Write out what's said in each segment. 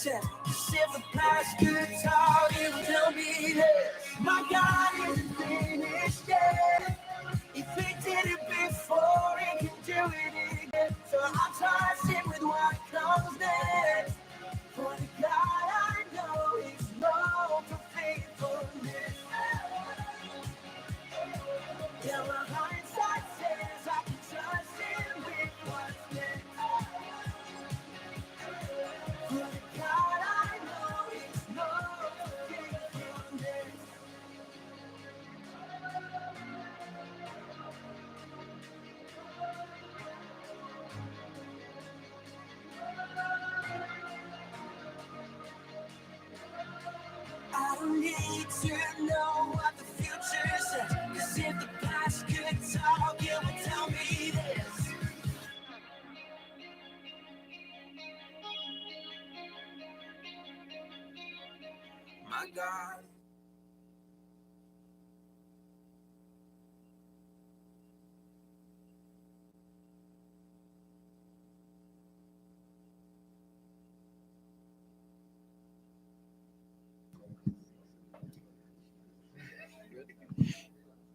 Cause if the past could talk, it would tell me that my God isn't finished yet. If he did it before, he can do it again. So I trust him with what comes next. For the God I know is known for faithfulness. Yeah, my hindsight says I can trust him with what's next. For the God I know is known for faithfulness. I don't need to know what the future says. Cause if the past could talk, it would tell me this. My God.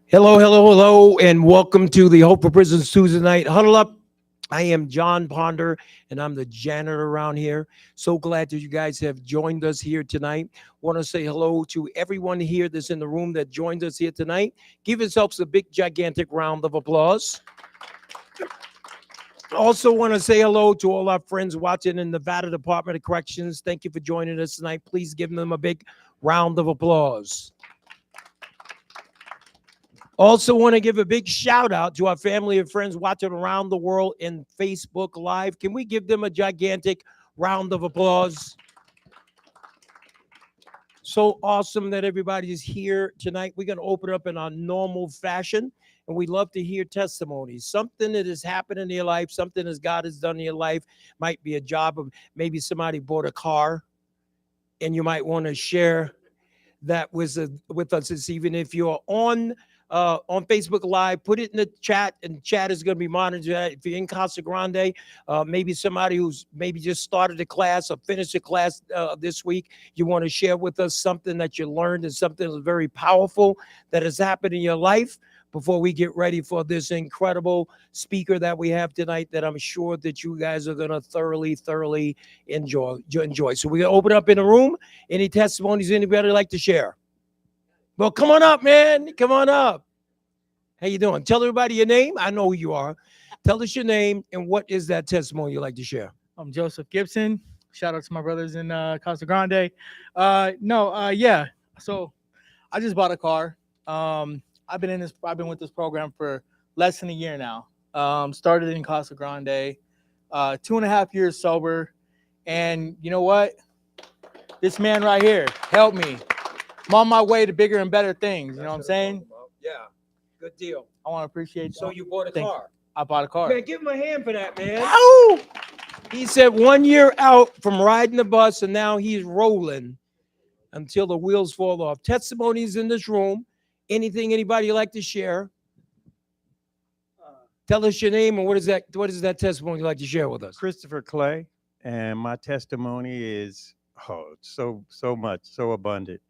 Hello, hello, hello, and welcome to the Hope for Prisons Tuesday Night Huddle Up. I am Jon Ponder, and I'm the janitor around here. So glad that you guys have joined us here tonight. Want to say hello to everyone here that's in the room that joined us here tonight. Give yourselves a big, gigantic round of applause. Also want to say hello to all our friends watching in the Nevada Department of Corrections. Thank you for joining us tonight. Please give them a big round of applause. Also want to give a big shout out to our family and friends watching around the world in Facebook Live. Can we give them a gigantic round of applause? So awesome that everybody is here tonight. We're going to open up in our normal fashion, and we'd love to hear testimonies. Something that has happened in your life, something that God has done in your life. Might be a job of maybe somebody bought a car, and you might want to share that with us this evening. If you're on Facebook Live, put it in the chat, and chat is going to be monitored. If you're in Casa Grande, maybe somebody who's maybe just started a class or finished a class this week, you want to share with us something that you learned and something that's very powerful that has happened in your life before we get ready for this incredible speaker that we have tonight that I'm sure that you guys are going to thoroughly enjoy. So we're going to open up in the room. Any testimonies anybody like to share? Well, come on up, man. Come on up. How you doing? Tell everybody your name. I know who you are. Tell us your name and what is that testimony you'd like to share? I'm Joseph Gibson. Shout out to my brothers in Casa Grande. Yeah. So I just bought a car. I've been with this program for less than a year now. Started in Casa Grande, 2.5 years sober. And you know what? This man right here helped me. I'm on my way to bigger and better things. You know what I'm saying? Yeah, good deal. I want to appreciate. So you bought a car? I bought a car. Man, give him a hand for that, man. Ow! He said 1 year out from riding the bus, and now he's rolling until the wheels fall off. Testimonies in this room. Anything anybody like to share? Tell us your name and what is that testimony you'd like to share with us? Christopher Clay, and my testimony is so abundant.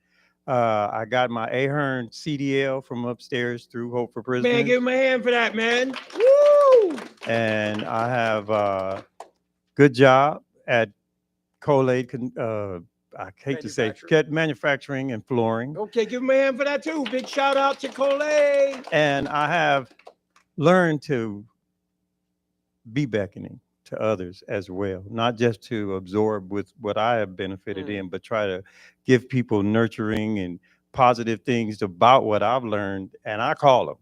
I got my Ahern CDL from upstairs through Hope for Prisoners. Man, give him a hand for that, man. Woo! And I have a good job at Colade, I hate to say, manufacturing and flooring. Okay, give him a hand for that too. Big shout out to Colade. And I have learned to be beckoning to others as well, not just to absorb with what I have benefited in, but try to give people nurturing and positive things about what I've learned. And I call them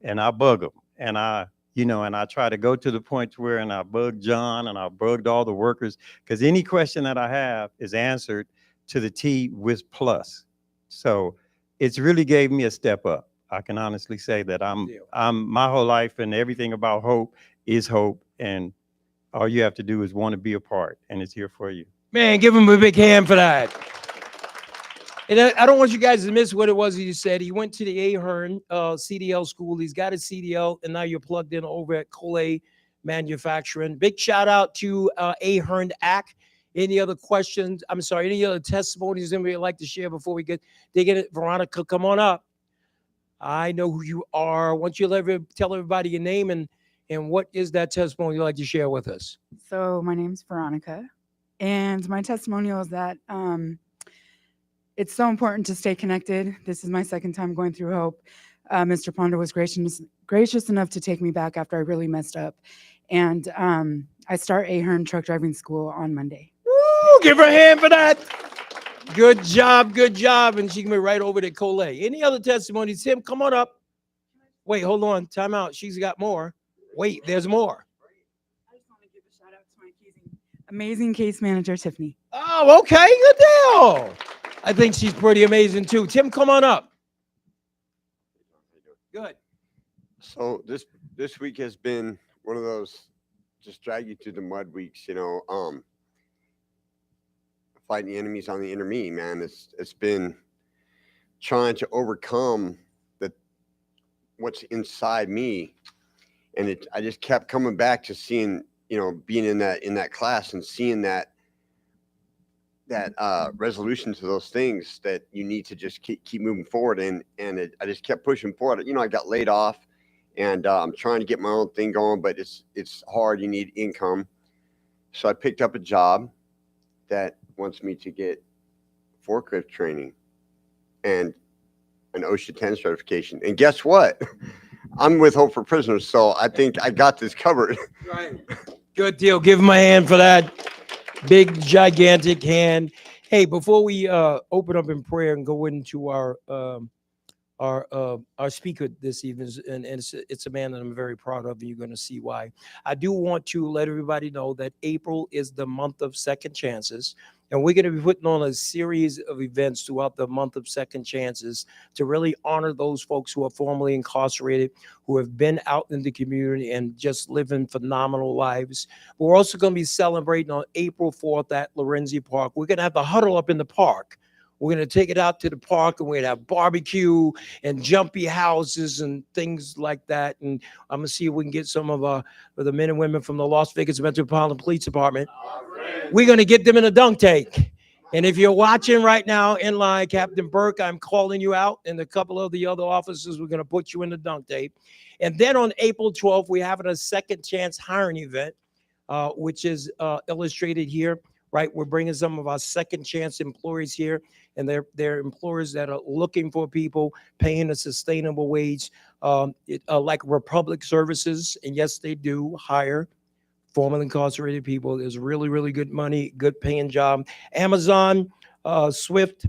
and I bug them and I try to go to the point where, and I bug John and I bugged all the workers, because any question that I have is answered to the T with plus. So it's really gave me a step up. I can honestly say that I'm my whole life and everything about hope is hope. And all you have to do is want to be a part, and it's here for you. Man, give him a big hand for that. And I don't want you guys to miss what it was he said. He went to the Ahern CDL school. He's got a CDL, and now you're plugged in over at Colade Manufacturing. Big shout out to Ahern AC. Any other questions? I'm sorry, any other testimonies anybody would like to share before we get dig in it? Veronica, come on up. I know who you are. Why don't you tell everybody your name and what is that testimony you'd like to share with us? So my name's Veronica, and my testimonial is that it's so important to stay connected. This is my second time going through Hope. Mr. Ponder was gracious enough to take me back after I really messed up, and I start Ahern truck driving school on Monday. Woo, give her a hand for that. Good job, good job. And she can be right over to Colette. Any other testimonies? Tim, come on up. Wait, hold on. Time out. She's got more. Wait, there's more. I just want to give a shout out to my amazing case manager, Tiffany. Oh, okay. Good deal. I think she's pretty amazing too. Tim, come on up. Good. So this week has been one of those just drag you through the mud weeks, you know. Fighting the enemies on the inner me, man. It's been trying to overcome what's inside me, and I just kept coming back to seeing, you know, being in that class and seeing that resolution to those things that you need to just keep moving forward, and I just kept pushing forward. You know, I got laid off, and I'm trying to get my own thing going, but it's hard. You need income, so I picked up a job that wants me to get forklift training and an OSHA 10 certification. And guess what? I'm with Hope for Prisoners, so I think I got this covered. Right. Good deal. Give him a hand for that. Big, gigantic hand. Hey, before we open up in prayer and go into our speaker this evening, and it's a man that I'm very proud of, and you're going to see why. I do want to let everybody know that April is the month of second chances, and we're going to be putting on a series of events throughout the month of second chances to really honor those folks who are formerly incarcerated, who have been out in the community and just living phenomenal lives. But we're also going to be celebrating on April 4th at Lorenzi Park. We're going to have the huddle up in the park. We're going to take it out to the park, and we're going to have barbecue and jumpy houses and things like that. And I'm going to see if we can get some of the men and women from the Las Vegas Metropolitan Police Department. We're going to get them in a dunk tank. And if you're watching right now in line, Captain Burke, I'm calling you out, and a couple of the other officers, we're going to put you in the dunk tank. And then on April 12th, we're having a second chance hiring event, which is illustrated here. Right, we're bringing some of our second chance employees here, and they're employers that are looking for people paying a sustainable wage, like Republic Services. And yes, they do hire formerly incarcerated people. There's really, really good money, good paying job. Amazon, Swift,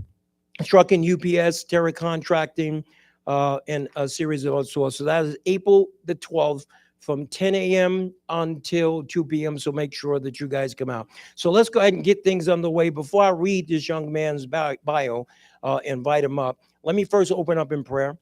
Trucking, UPS, Terra Contracting, and a series of other sources. So that is April the 12th. From 10 a.m. until 2 p.m. So make sure that you guys come out. So let's go ahead and get things underway. Before I read this young man's bio, invite him up, let me first open up in prayer.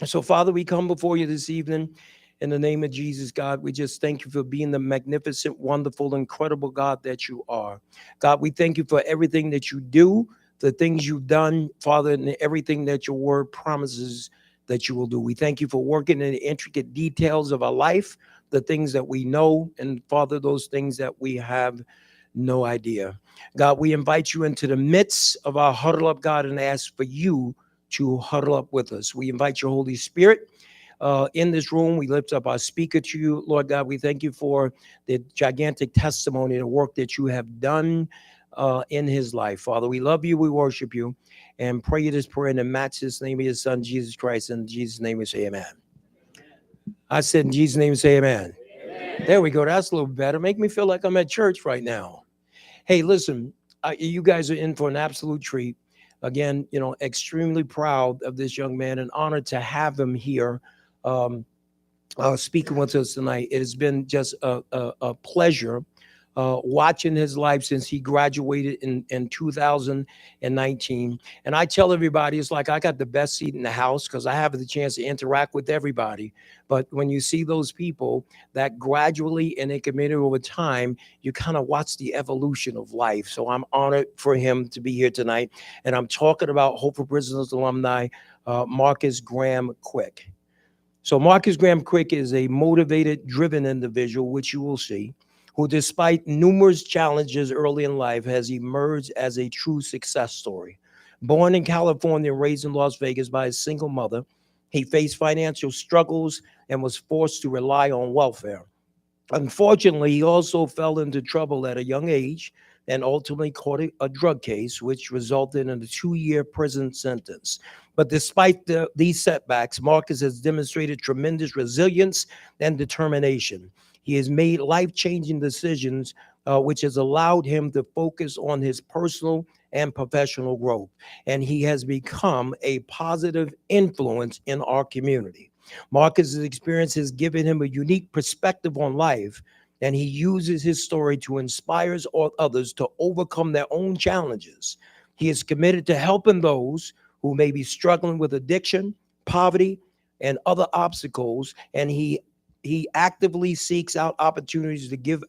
So, Father, we come before you this evening in the name of Jesus, God. We just thank you for being the magnificent, wonderful, incredible God that you are. God, we thank you for everything that you do, the things you've done, Father, and everything that your word promises that you will do. We thank you for working in the intricate details of our life, the things that we know, and Father, those things that we have no idea. God, we invite you into the midst of our huddle up, God, and ask for you to huddle up with us. We invite your Holy Spirit in this room. We lift up our speaker to you, Lord God. We thank you for the gigantic testimony, the work that you have done in his life. Father, we love you. We worship you. And pray this prayer in the matchless name of your son, Jesus Christ. In Jesus' name we say amen. I said in Jesus' name we say amen. Amen. There we go. That's a little better. Make me feel like I'm at church right now. Hey, listen, you guys are in for an absolute treat. Again, you know, extremely proud of this young man and honored to have him here speaking with us tonight. It has been just a pleasure watching his life since he graduated in 2019. And I tell everybody, it's like I got the best seat in the house because I have the chance to interact with everybody. But when you see those people that gradually and they committed over time, you kind of watch the evolution of life. So I'm honored for him to be here tonight. And I'm talking about Hope for Prisoners alumni, Marcus Graham Quick. So Marcus Graham Quick is a motivated, driven individual, which you will see. who, despite numerous challenges early in life, has emerged as a true success story. Born in California and raised in Las Vegas by a single mother, he faced financial struggles and was forced to rely on welfare. Unfortunately, he also fell into trouble at a young age and ultimately caught a drug case, which resulted in a 2-year prison sentence. But despite these setbacks, Marcus has demonstrated tremendous resilience and determination. He has made life-changing decisions, which has allowed him to focus on his personal and professional growth. And he has become a positive influence in our community. Marcus's experience has given him a unique perspective on life, and he uses his story to inspire others to overcome their own challenges. He is committed to helping those who may be struggling with addiction, poverty, and other obstacles, and he actively seeks out opportunities to give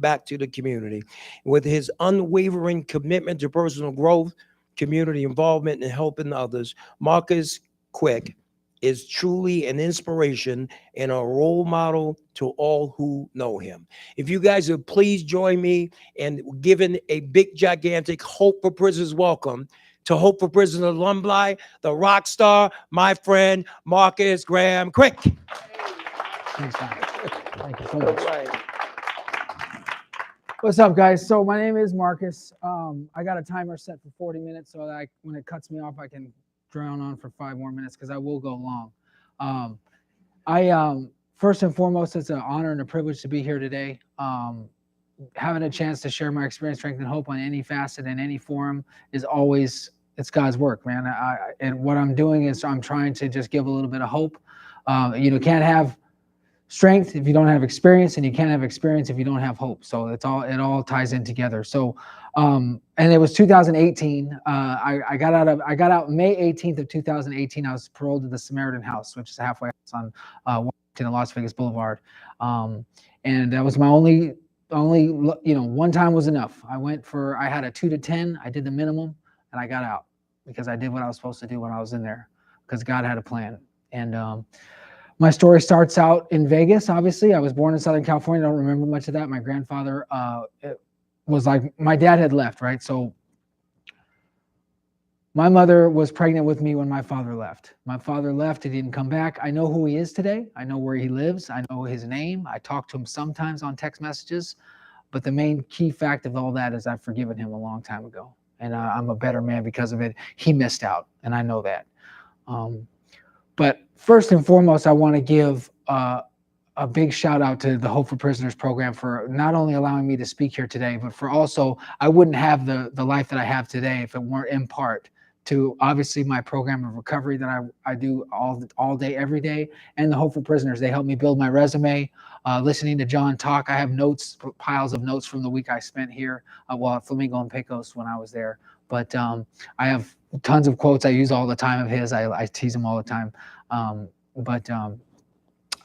back to the community. With his unwavering commitment to personal growth, community involvement, and helping others, Marcus Quick is truly an inspiration and a role model to all who know him. If you guys would please join me in giving a big, gigantic Hope for Prisoners welcome to Hope for Prisoners alumni, the rock star, my friend, Marcus Graham Quick. Thanks, man. Thank you so much. What's up, guys? So my name is Marcus. I got a timer set for 40 minutes so that when it cuts me off, I can drown on for 5 more minutes because I will go long. First and foremost, it's an honor and a privilege to be here today. Having a chance to share my experience, strength, and hope on any facet in any forum is always, it's God's work, man. And what I'm doing is I'm trying to just give a little bit of hope. You can't have strength if you don't have experience, and you can't have experience if you don't have hope. So it all ties in together. So, and it was 2018. I got out May 18th of 2018. I was paroled to the Samaritan House, which is a halfway house on Washington and Las Vegas Boulevard. And that was my only, one time was enough. I had a 2 to 10. I did the minimum and I got out because I did what I was supposed to do when I was in there because God had a plan. And, my story starts out in Vegas, obviously. I was born in Southern California. I don't remember much of that. My grandfather was like, my dad had left, right? So my mother was pregnant with me when my father left. My father left. He didn't come back. I know who he is today. I know where he lives. I know his name. I talk to him sometimes on text messages. But the main key fact of all that is I've forgiven him a long time ago. And I'm a better man because of it. He missed out, and I know that. But first and foremost, I want to give a big shout out to the Hope for Prisoners program for not only allowing me to speak here today, but for also, I wouldn't have the life that I have today if it weren't in part to obviously my program of recovery that I do all day, every day, and the Hope for Prisoners. They help me build my resume. Listening to Jon talk, I have notes, piles of notes from the week I spent here at Flamingo and Pecos when I was there. But I have tons of quotes I use all the time of his. I tease him all the time. But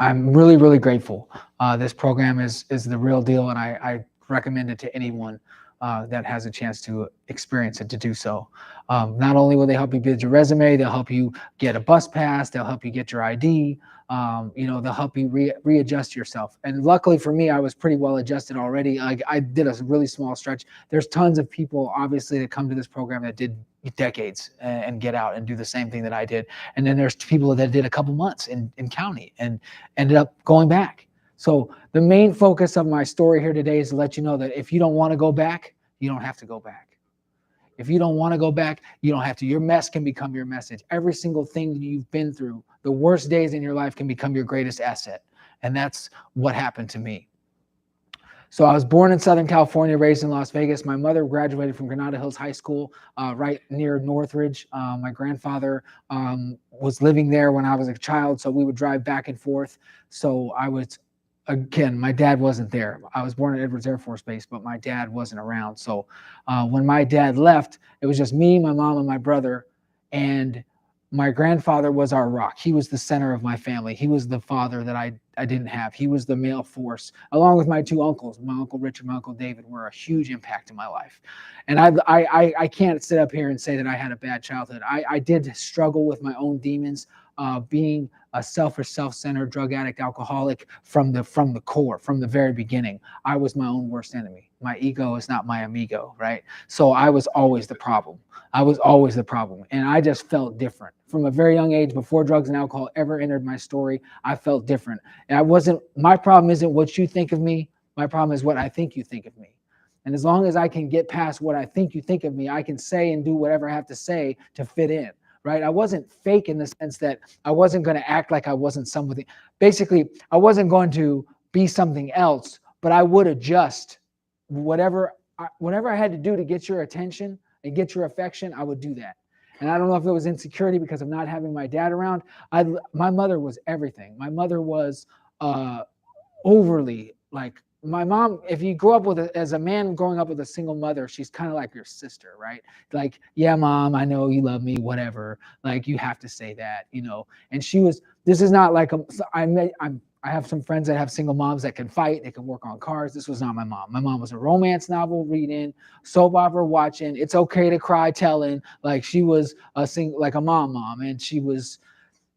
I'm really, really grateful. This program is the real deal, and I recommend it to anyone that has a chance to experience it to do so. Not only will they help you build your resume, they'll help you get a bus pass, they'll help you get your ID, they'll help you readjust yourself. And luckily for me, I was pretty well adjusted already. I did a really small stretch. There's tons of people, obviously, that come to this program that did decades and get out and do the same thing that I did. And then there's people that did a couple months in county and ended up going back. So the main focus of my story here today is to let you know that if you don't want to go back, you don't have to go back. If you don't want to go back, you don't have to. Your mess can become your message. Every single thing that you've been through, the worst days in your life can become your greatest asset. And that's what happened to me. So I was born in Southern California, raised in Las Vegas. My mother graduated from Granada Hills High School, right near Northridge. My grandfather was living there when I was a child, so we would drive back and forth. So again, my dad wasn't there. I was born at Edwards Air Force Base, but my dad wasn't around. So when my dad left, it was just me, my mom, and my brother. And my grandfather was our rock. He was the center of my family. He was the father that I didn't have. He was the male force, along with my two uncles. My Uncle Richard, my Uncle David were a huge impact in my life. And I can't sit up here and say that I had a bad childhood. I did struggle with my own demons, being a selfish, self-centered drug addict, alcoholic from the core, from the very beginning. I was my own worst enemy. My ego is not my amigo, right? So I was always the problem. I was always the problem. And I just felt different. From a very young age, before drugs and alcohol ever entered my story, I felt different. And my problem isn't what you think of me. My problem is what I think you think of me. And as long as I can get past what I think you think of me, I can say and do whatever I have to say to fit in, right? I wasn't fake in the sense that I wasn't going to act like I wasn't somebody. Basically, I wasn't going to be something else, but I would adjust whatever I had to do to get your attention and get your affection. I would do that. And I don't know if it was insecurity because of not having my dad around. My mother was everything. My mother was overly like, my mom, if you grow up as a man growing up with a single mother, she's kind of like your sister, right? Like, yeah, mom, I know you love me, whatever. Like, you have to say that, you know. And this is not like I have some friends that have single moms that can fight, they can work on cars. This was not my mom. My mom was a romance novel reading, soap opera watching, It's Okay to Cry telling. Like, she was like a mom, and she was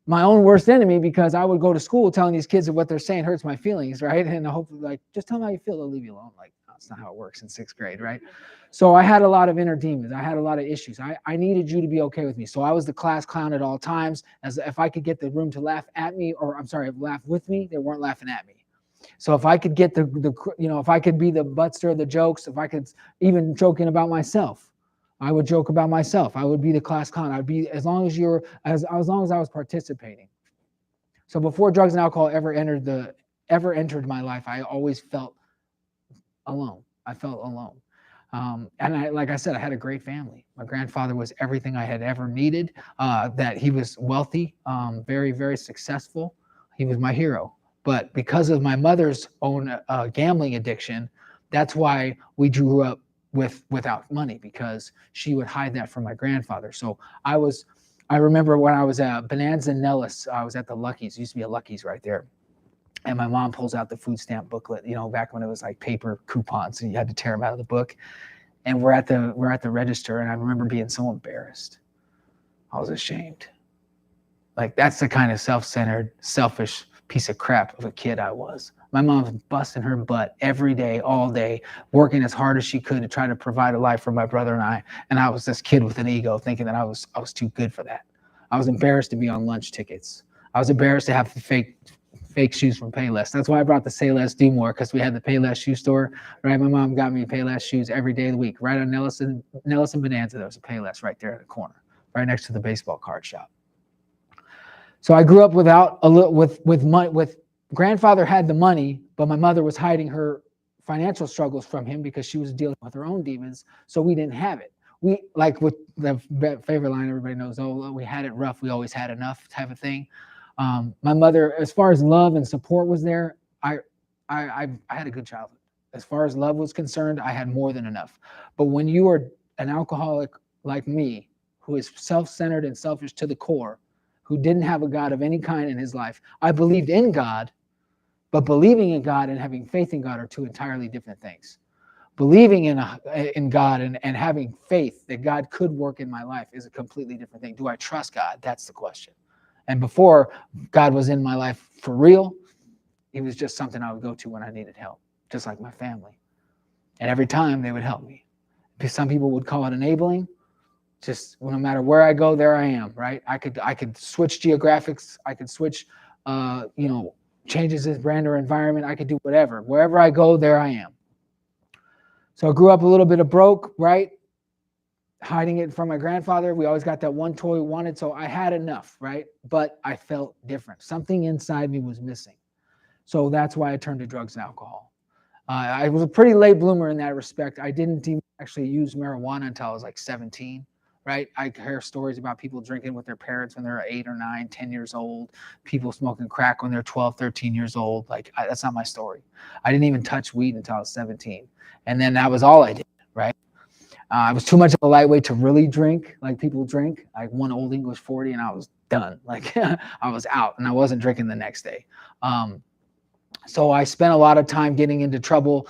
my own worst enemy because I would go to school telling these kids that what they're saying hurts my feelings, right? And hopefully, like, just tell them how you feel, they'll leave you alone. Like, no, that's not how it works in 6th grade, right? So I had a lot of inner demons. I had a lot of issues. I needed you to be okay with me. So I was the class clown at all times. As if I could get the room to laugh at me, or I'm sorry, laugh with me, they weren't laughing at me. So if I could get if I could be the buttster of the jokes, if I could even joking about myself, I would joke about myself. I would be the class clown. I'd be, as long as I was participating. So before drugs and alcohol ever entered my life, I always felt alone. I felt alone. And like I said, I had a great family. My grandfather was everything I had ever needed. That he was wealthy, very, very successful. He was my hero. But because of my mother's own gambling addiction, that's why we grew up without money, because she would hide that from my grandfather. So I remember when I was at Bonanza and Nellis, I was at the Lucky's. There used to be a Lucky's right there. And my mom pulls out the food stamp booklet, you know, back when it was like paper coupons and you had to tear them out of the book. And we're at the register, and I remember being so embarrassed. I was ashamed. Like, that's the kind of self-centered, selfish piece of crap of a kid I was. My mom was busting her butt every day, all day, working as hard as she could to try to provide a life for my brother and I. And I was this kid with an ego, thinking that I was too good for that. I was embarrassed to be on lunch tickets. I was embarrassed to have fake shoes from Payless. That's why I brought the Say Less, Do More, because we had the Payless shoe store, right? My mom got me Payless shoes every day of the week. Right on Nellis and Bonanza, there was a Payless right there in the corner, right next to the baseball card shop. So I grew up with grandfather had the money, but my mother was hiding her financial struggles from him because she was dealing with her own demons. So we didn't have it. We, like with the favorite line everybody knows, oh, we had it rough, we always had enough type of thing. My mother, as far as love and support was there, I had a good childhood. As far as love was concerned, I had more than enough. But when you are an alcoholic like me, who is self-centered and selfish to the core, who didn't have a God of any kind in his life, I believed in God, but believing in God and having faith in God are two entirely different things. Believing in God and having faith that God could work in my life is a completely different thing. Do I trust God? That's the question. And before God was in my life for real, he was just something I would go to when I needed help, just like my family. And every time they would help me. Some people would call it enabling. Just no matter where I go, there I am, right? I could switch geographics. I could switch, changes in brand or environment. I could do whatever. Wherever I go, there I am. So I grew up a little bit of broke, right? Hiding it from my grandfather. We always got that one toy we wanted, so I had enough, right? But I felt different. Something inside me was missing. So that's why I turned to drugs and alcohol. I was a pretty late bloomer in that respect. I didn't actually use marijuana until I was like 17, right? I hear stories about people drinking with their parents when they're 8 or 9, 10 years old, people smoking crack when they're 12, 13 years old. That's not my story. I didn't even touch weed until I was 17. And then that was all I did, right? I was too much of a lightweight to really drink like people drink. Like one Old English 40 and I was done. Like I was out and I wasn't drinking the next day. So I spent a lot of time getting into trouble,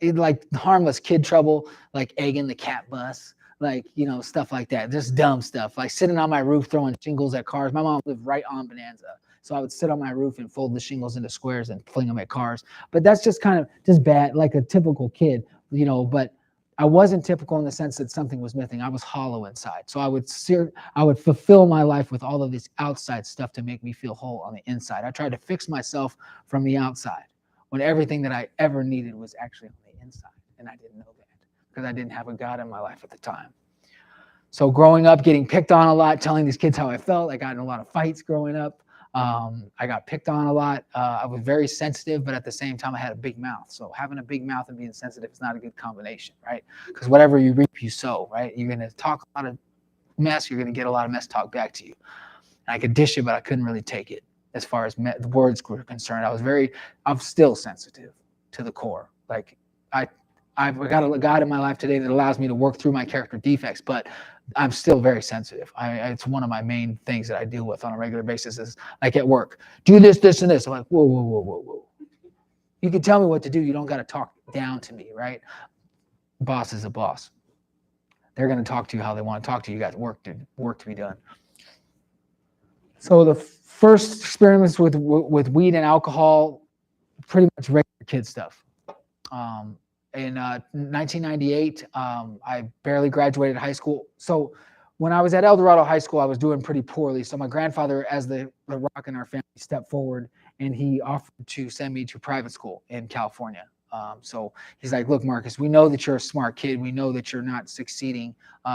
like harmless kid trouble, like egging the cat bus, like, you know, stuff like that. Just dumb stuff, like sitting on my roof throwing shingles at cars. My mom lived right on Bonanza. So I would sit on my roof and fold the shingles into squares and fling them at cars. But that's just kind of just bad, like a typical kid, you know, but I wasn't typical in the sense that something was missing. I was hollow inside. So I would fulfill my life with all of this outside stuff to make me feel whole on the inside. I tried to fix myself from the outside when everything that I ever needed was actually on the inside. And I didn't know that because I didn't have a God in my life at the time. So growing up, getting picked on a lot, telling these kids how I felt. I got in a lot of fights growing up. I got picked on a lot. I was very sensitive, but at the same time, I had a big mouth. So having a big mouth and being sensitive is not a good combination, right? Because whatever you reap, you sow, right? You're going to talk a lot of mess. You're going to get a lot of mess talked back to you. And I could dish it, but I couldn't really take it as far as the words were concerned. I'm still sensitive to the core. Like I've got a God in my life today that allows me to work through my character defects, but I'm still very sensitive. It's one of my main things that I deal with on a regular basis is like at work, do this, this, and this. I'm like, whoa, whoa, whoa, whoa, whoa. You can tell me what to do. You don't got to talk down to me, right? Boss is a boss. They're going to talk to you how they want to talk to you. You got work to be done. So the first experiments with weed and alcohol, pretty much regular kid stuff. In 1998, I barely graduated high school. So when I was at El Dorado High School, I was doing pretty poorly. So my grandfather, as the rock in our family, stepped forward and he offered to send me to private school in California. So he's like, look, Marcus, we know that you're a smart kid. We know that you're not succeeding.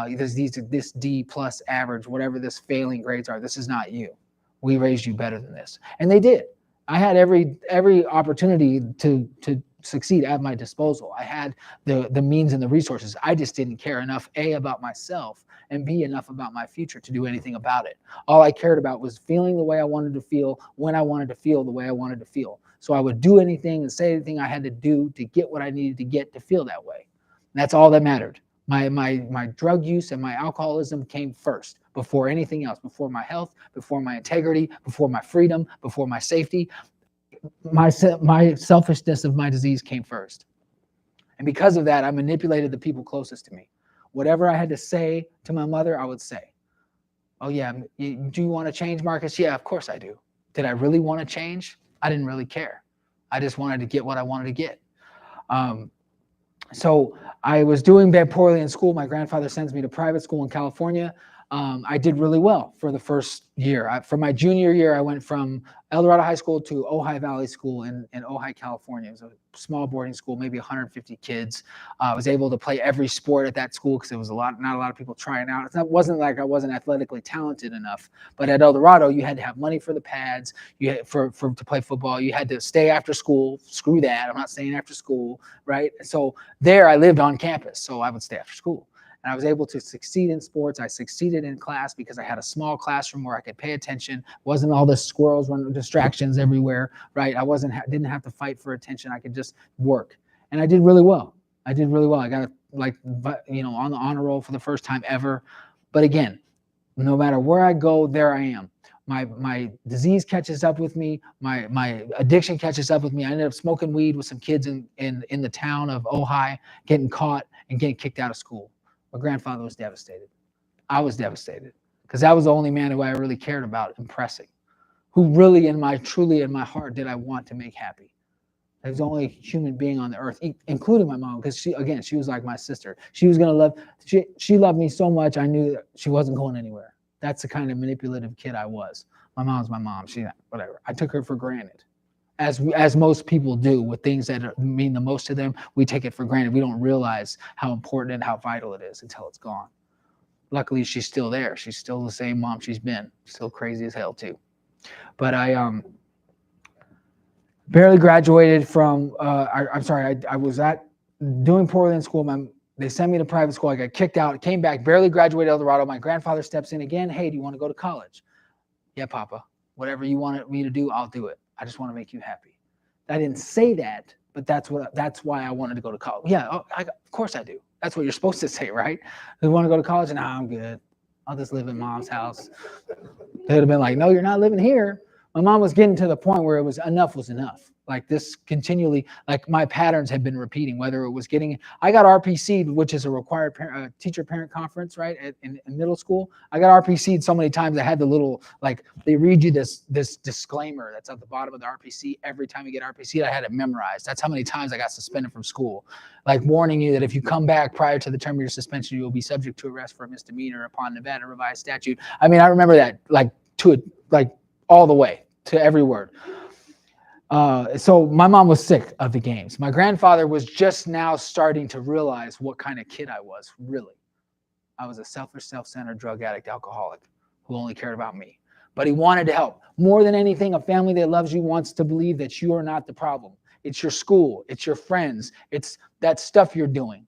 This D plus average, whatever this failing grades are, this is not you. We raised you better than this. And they did. I had every opportunity to succeed at my disposal. I had the means and the resources. I just didn't care enough, A, about myself, and B, enough about my future to do anything about it. All I cared about was feeling the way I wanted to feel, when I wanted to feel the way I wanted to feel. So I would do anything and say anything I had to do to get what I needed to get to feel that way. And that's all that mattered. My drug use and my alcoholism came first, before anything else, before my health, before my integrity, before my freedom, before my safety. My selfishness of my disease came first. And because of that, I manipulated the people closest to me. Whatever I had to say to my mother, I would say. Oh yeah, do you want to change, Marcus? Yeah, of course I do. Did I really want to change? I didn't really care. I just wanted to get what I wanted to get. So I was doing bad poorly in school. My grandfather sends me to private school in California. I did really well for the first year. For my junior year, I went from El Dorado High School to Ojai Valley School in Ojai, California. It was a small boarding school, maybe 150 kids. I was able to play every sport at that school because there was not a lot of people trying out. It wasn't like I wasn't athletically talented enough, but at El Dorado, you had to have money for the pads. You had to play football. You had to stay after school. Screw that. I'm not staying after school, right? So there, I lived on campus, so I would stay after school. And I was able to succeed in sports. I succeeded in class because I had a small classroom where I could pay attention. Wasn't all the squirrels running distractions everywhere, right? I didn't have to fight for attention. I could just work. And I did really well. I got on the honor roll for the first time ever. But again, no matter where I go, there I am. My disease catches up with me. My addiction catches up with me. I ended up smoking weed with some kids in the town of Ojai, getting caught and getting kicked out of school. My grandfather was devastated. I was devastated because that was the only man who I really cared about impressing, who really truly in my heart did I want to make happy. He was the only human being on the earth, including my mom, because she was like my sister. She was she loved me so much. I knew that she wasn't going anywhere. That's the kind of manipulative kid I was. My mom's my mom. Whatever. I took her for granted. As most people do with things that mean the most to them, we take it for granted. We don't realize how important and how vital it is until it's gone. Luckily, she's still there. She's still the same mom she's been. Still crazy as hell too. But I barely graduated from. I was doing poorly in school. They sent me to private school. I got kicked out. Came back. Barely graduated El Dorado. My grandfather steps in again. Hey, do you want to go to college? Yeah, Papa. Whatever you want me to do, I'll do it. I just want to make you happy. I didn't say that, but that's why I wanted to go to college. Yeah, of course I do. That's what you're supposed to say, right? You want to go to college? Nah, I'm good. I'll just live in mom's house. They would have been like, no, you're not living here. My mom was getting to the point where enough was enough. Like this continually, like my patterns had been repeating, whether it was I got RPC'd, which is a required teacher-parent conference, right, in middle school. I got RPC'd so many times I had the little, like, they read you this disclaimer that's at the bottom of the RPC. Every time you get RPC'd, I had it memorized. That's how many times I got suspended from school. Like warning you that if you come back prior to the term of your suspension, you will be subject to arrest for a misdemeanor upon Nevada revised statute. I mean, I remember that like all the way to every word. So my mom was sick of the games. My grandfather was just now starting to realize what kind of kid I was, really. I was a selfish, self-centered drug addict, alcoholic who only cared about me. But he wanted to help. More than anything, a family that loves you wants to believe that you are not the problem. It's your school. It's your friends. It's that stuff you're doing.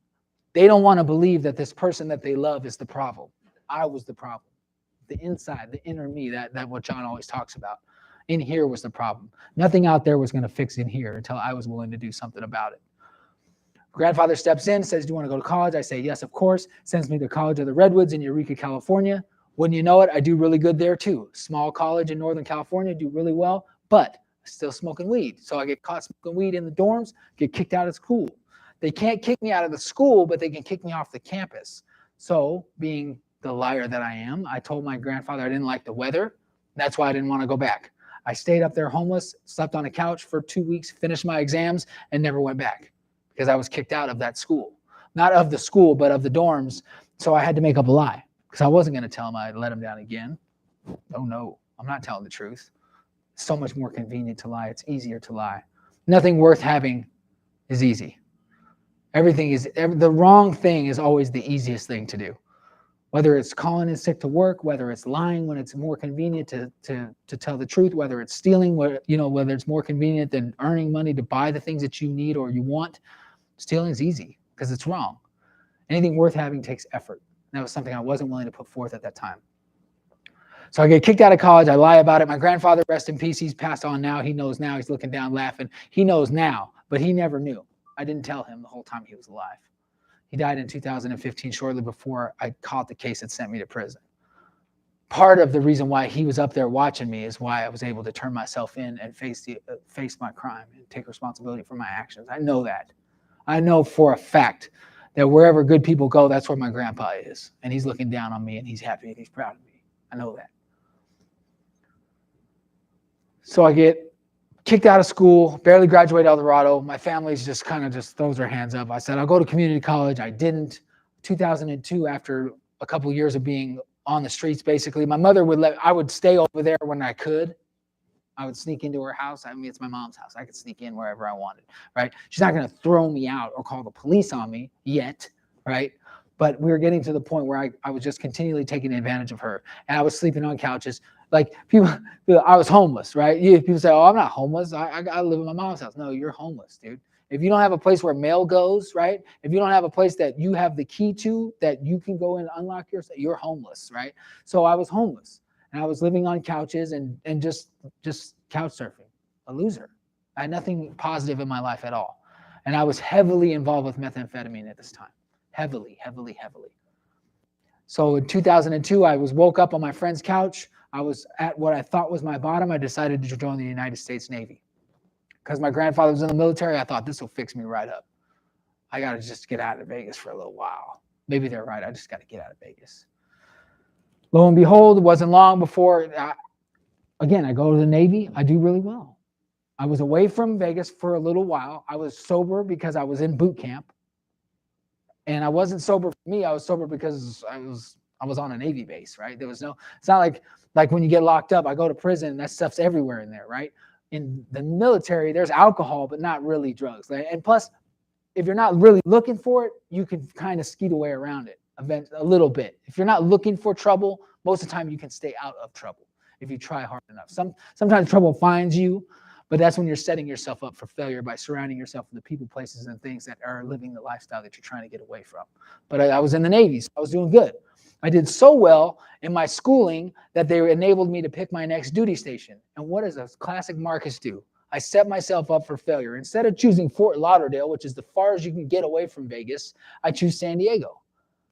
They don't want to believe that this person that they love is the problem. I was the problem. The inside, the inner me, that what Jon always talks about. In here was the problem. Nothing out there was going to fix in here until I was willing to do something about it. Grandfather steps in, says, do you want to go to college? I say, yes, of course. Sends me to College of the Redwoods in Eureka, California. Wouldn't you know it, I do really good there too. Small college in Northern California, do really well, but still smoking weed. So I get caught smoking weed in the dorms, get kicked out of school. They can't kick me out of the school, but they can kick me off the campus. So being the liar that I am, I told my grandfather I didn't like the weather. That's why I didn't want to go back. I stayed up there homeless, slept on a couch for 2 weeks, finished my exams, and never went back because I was kicked out of that school. Not of the school, but of the dorms. So I had to make up a lie because I wasn't going to tell him I'd let him down again. Oh, no, I'm not telling the truth. It's so much more convenient to lie. It's easier to lie. Nothing worth having is easy. The wrong thing is always the easiest thing to do. Whether it's calling in sick to work, whether it's lying when it's more convenient to tell the truth, whether it's stealing, whether it's more convenient than earning money to buy the things that you need or you want, stealing is easy because it's wrong. Anything worth having takes effort. And that was something I wasn't willing to put forth at that time. So I get kicked out of college. I lie about it. My grandfather, rest in peace, he's passed on now. He knows now. He's looking down, laughing. He knows now, but he never knew. I didn't tell him the whole time he was alive. He died in 2015, shortly before I caught the case that sent me to prison. Part of the reason why he was up there watching me is why I was able to turn myself in and face my crime and take responsibility for my actions. I know that. I know for a fact that wherever good people go, that's where my grandpa is. And he's looking down on me and he's happy and he's proud of me. I know that. So I get kicked out of school, barely graduated El Dorado. My family's just kind of throws their hands up. I said, I'll go to community college. I didn't. 2002, after a couple of years of being on the streets, basically, my mother I would stay over there when I could. I would sneak into her house. I mean, it's my mom's house. I could sneak in wherever I wanted, right? She's not going to throw me out or call the police on me yet, right? But we were getting to the point where I was just continually taking advantage of her. And I was sleeping on couches. Like I was homeless, right? People say, oh, I'm not homeless. I live in my mom's house. No, you're homeless, dude. If you don't have a place where mail goes, right? If you don't have a place that you have the key to, that you can go and unlock yourself, you're homeless, right? So I was homeless and I was living on couches and just couch surfing, a loser. I had nothing positive in my life at all. And I was heavily involved with methamphetamine at this time. Heavily. So in 2002, I woke up on my friend's couch. I was at what I thought was my bottom. I decided to join the United States Navy. Because my grandfather was in the military, I thought this will fix me right up. I got to just get out of Vegas for a little while. Maybe they're right. I just got to get out of Vegas. Lo and behold, it wasn't long before, again, I go to the Navy. I do really well. I was away from Vegas for a little while. I was sober because I was in boot camp. And I wasn't sober for me. I was sober because I was on a Navy base, right? It's not like when you get locked up, I go to prison, that stuff's everywhere in there, right? In the military, there's alcohol, but not really drugs. And plus, if you're not really looking for it, you can kind of skeet away around it a little bit. If you're not looking for trouble, most of the time you can stay out of trouble if you try hard enough. Sometimes trouble finds you, but that's when you're setting yourself up for failure by surrounding yourself with the people, places, and things that are living the lifestyle that you're trying to get away from. But I was in the Navy, so I was doing good. I did so well in my schooling that they enabled me to pick my next duty station. And what does a classic Marcus do? I set myself up for failure. Instead of choosing Fort Lauderdale, which is the farthest you can get away from Vegas, I choose San Diego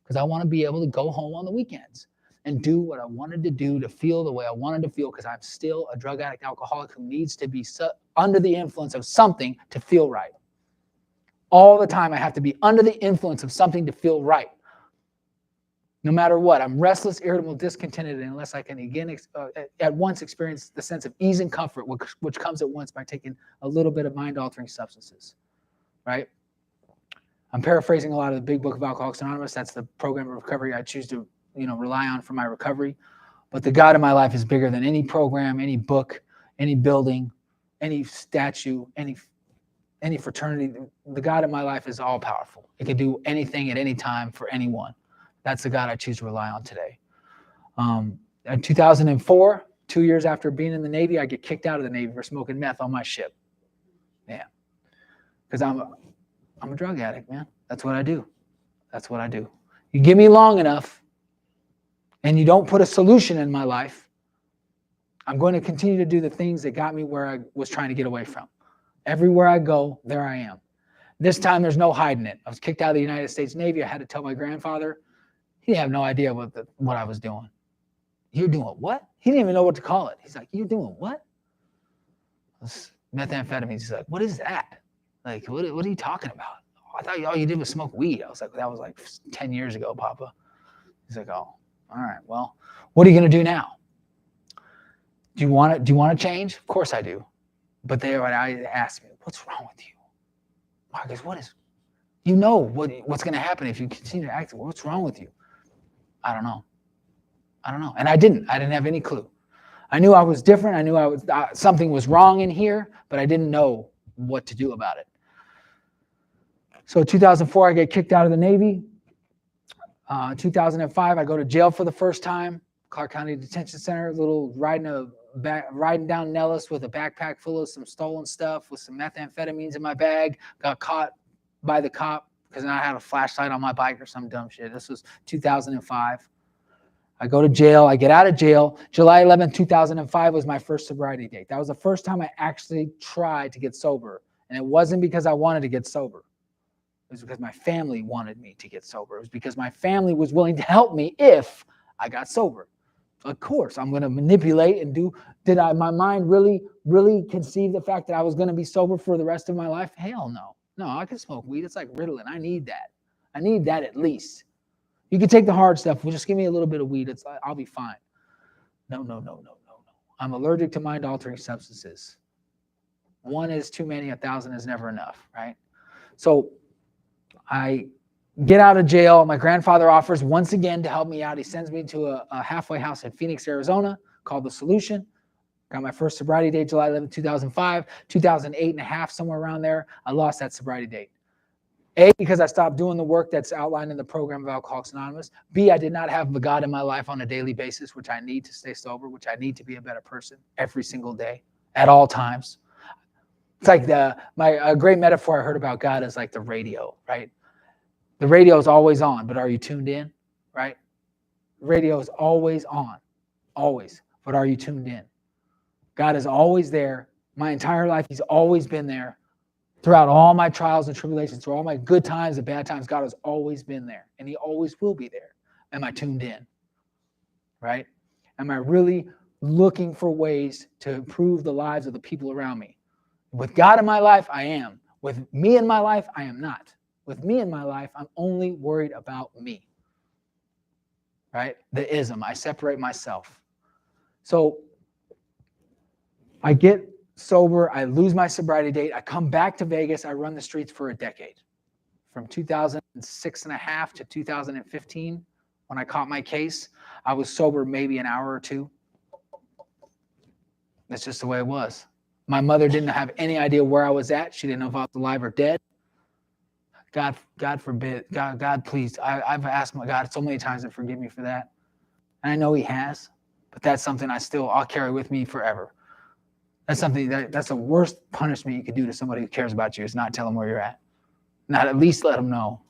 because I want to be able to go home on the weekends. and do what I wanted to do to feel the way I wanted to feel, because I'm still a drug addict alcoholic who needs to be under the influence of something to feel right. All the time I have to be under the influence of something to feel right. No matter what, I'm restless, irritable, discontented, unless I can again at once experience the sense of ease and comfort, which comes at once by taking a little bit of mind-altering substances, right? I'm paraphrasing a lot of the Big Book of Alcoholics Anonymous. That's the program of recovery I choose to, rely on for my recovery. But the God in my life is bigger than any program, any book, any building, any statue, any fraternity. The God in my life is all powerful. It can do anything at any time for anyone. That's the God I choose to rely on today. In 2004, 2 years after being in the Navy, I get kicked out of the Navy for smoking meth on my ship. Yeah, because I'm a drug addict, man. That's what I do. That's what I do. You give me long enough and you don't put a solution in my life, I'm going to continue to do the things that got me where I was trying to get away from. Everywhere I go, there I am. This time, there's no hiding it. I was kicked out of the United States Navy. I had to tell my grandfather. He didn't have no idea what I was doing. You're doing what? He didn't even know what to call it. He's like, you're doing what? Methamphetamine. He's like, what is that? Like, what are you talking about? Oh, I thought all you did was smoke weed. I was like, that was like 10 years ago, Papa. He's like, oh, all right. Well, what are you going to do now? Do you want to change? Of course I do. But they ask me, what's wrong with you? Marcus, what's going to happen if you continue to act. What's wrong with you? I don't know. And I didn't have any clue. I knew I was different. I knew something was wrong in here, but I didn't know what to do about it. So 2004, I get kicked out of the Navy. 2005, I go to jail for the first time. Clark County Detention Center, riding down Nellis with a backpack full of some stolen stuff with some methamphetamines in my bag. Got caught by the cop because I had a flashlight on my bike or some dumb shit. This was 2005. I go to jail. I get out of jail. July 11th, 2005 was my first sobriety date. That was the first time I actually tried to get sober. And it wasn't because I wanted to get sober. It was because my family wanted me to get sober. It was because my family was willing to help me if I got sober. Of course, I'm going to manipulate and do. Did my mind really, really conceive the fact that I was going to be sober for the rest of my life? Hell no. No, I can smoke weed. It's like Ritalin. I need that. I need that at least. You can take the hard stuff. Well, just give me a little bit of weed. I'll be fine. No. I'm allergic to mind-altering substances. One is too many. 1,000 is never enough, right? So I get out of jail. My grandfather offers once again to help me out. He sends me to a halfway house in Phoenix, Arizona called The Solution. Got my first sobriety date, July 11, 2005, 2008 and a half, somewhere around there. I lost that sobriety date. A, because I stopped doing the work that's outlined in the program of Alcoholics Anonymous. B, I did not have the God in my life on a daily basis, which I need to stay sober, which I need to be a better person every single day, at all times. It's like a great metaphor I heard about God is like the radio, right? The radio is always on, but are you tuned in, right? The radio is always on, always, but are you tuned in? God is always there. My entire life, he's always been there. Throughout all my trials and tribulations, through all my good times and bad times, God has always been there, and he always will be there. Am I tuned in, right? Am I really looking for ways to improve the lives of the people around me? With God in my life, I am. With me in my life, I am not. With me in my life, I'm only worried about me, right? The ism, I separate myself. So I get sober, I lose my sobriety date, I come back to Vegas, I run the streets for a decade. From 2006 and a half to 2015, when I caught my case, I was sober maybe an hour or two. That's just the way it was. My mother didn't have any idea where I was at. She didn't know if I was alive or dead. God forbid, God please, I've asked my God so many times to forgive me for that. And I know he has, but that's something I'll carry with me forever. That's something that's the worst punishment you could do to somebody who cares about you is not tell them where you're at. Not at least let them know,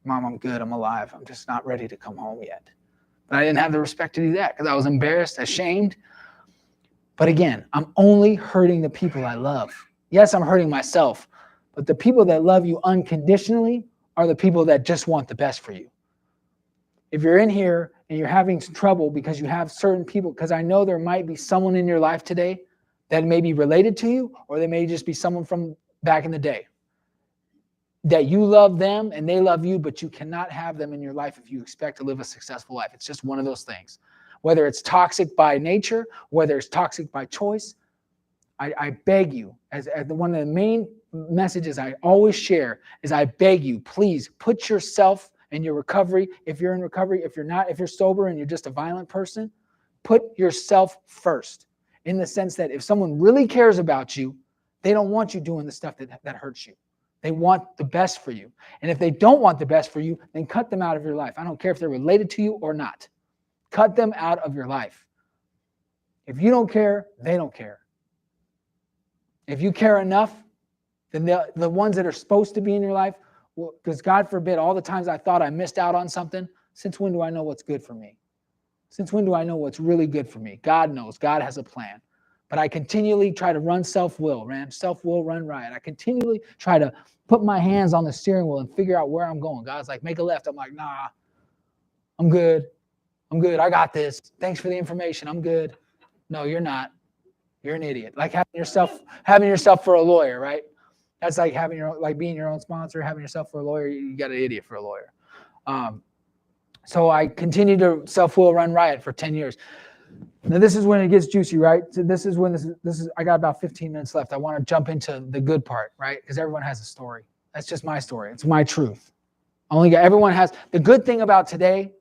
Mom, I'm good, I'm alive. I'm just not ready to come home yet. But I didn't have the respect to do that because I was embarrassed, ashamed. But again, I'm only hurting the people I love. Yes, I'm hurting myself, but the people that love you unconditionally are the people that just want the best for you. If you're in here and you're having trouble because you have certain people, because I know there might be someone in your life today that may be related to you, or they may just be someone from back in the day, that you love them and they love you, but you cannot have them in your life if you expect to live a successful life. It's just one of those things. Whether it's toxic by nature, whether it's toxic by choice, I beg you, as one of the main messages I always share is I beg you, please put yourself in your recovery. If you're in recovery, if you're not, if you're sober and you're just a violent person, put yourself first, in the sense that if someone really cares about you, they don't want you doing the stuff that hurts you. They want the best for you. And if they don't want the best for you, then cut them out of your life. I don't care if they're related to you or not. Cut them out of your life. If you don't care, they don't care. If you care enough, then the ones that are supposed to be in your life, because God forbid, all the times I thought I missed out on something, since when do I know what's good for me? Since when do I know what's really good for me? God knows. God has a plan. But I continually try to run self-will, man. Self-will run riot. I continually try to put my hands on the steering wheel and figure out where I'm going. God's like, make a left. I'm like, nah, I'm good. I'm good. I got this. Thanks for the information. I'm good. No, you're not. You're an idiot. Like having yourself for a lawyer, right? That's like being your own sponsor, having yourself for a lawyer. You got an idiot for a lawyer. So I continued to self-will run riot for 10 years. Now this is when it gets juicy, right? So this is I got about 15 minutes left. I want to jump into the good part, right? Because everyone has a story. That's just my story. It's my truth. Everyone has. The good thing about today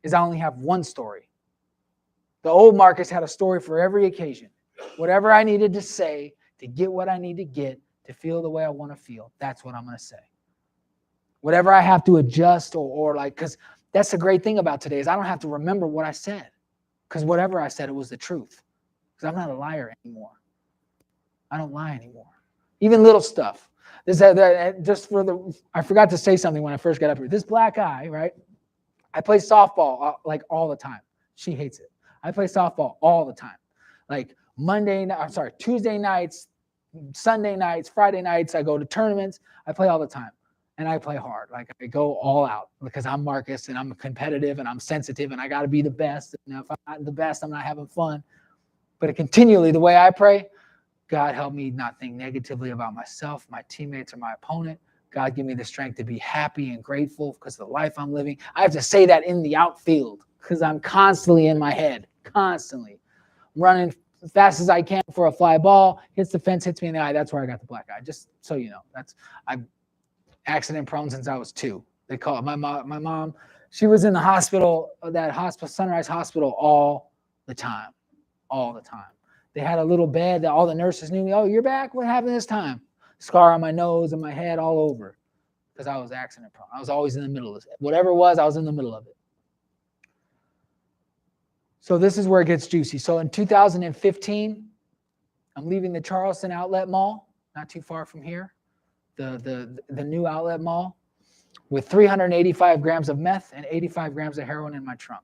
is I only have one story. The old Marcus had a story for every occasion. Whatever I needed to say to get what I need to get, to feel the way I want to feel, that's what I'm going to say. Whatever I have to adjust or because that's the great thing about today is I don't have to remember what I said. Because whatever I said, it was the truth. Because I'm not a liar anymore. I don't lie anymore. Even little stuff. I forgot to say something when I first got up here. This black eye, right? I play softball like all the time. She hates it. I play softball all the time. Like Tuesday nights, Sunday nights, Friday nights, I go to tournaments. I play all the time. And I play hard. Like I go all out because I'm Marcus and I'm competitive and I'm sensitive and I got to be the best. And if I'm not the best, I'm not having fun. But continually, the way I pray, God help me not think negatively about myself, my teammates, or my opponent. God give me the strength to be happy and grateful because of the life I'm living. I have to say that in the outfield because I'm constantly in my head, constantly running as fast as I can for a fly ball, hits the fence, hits me in the eye. That's where I got the black eye. Just so you know, I'm accident prone since I was 2. They call it my mom. She was in the hospital, Sunrise Hospital, all the time. They had a little bed that all the nurses knew me. Oh, you're back? What happened this time? Scar on my nose and my head all over because I was accident prone. I was always in the middle of it. Whatever it was, I was in the middle of it. So this is where it gets juicy. So in 2015, I'm leaving the Charleston Outlet Mall, not too far from here. The new outlet mall with 385 grams of meth and 85 grams of heroin in my trunk.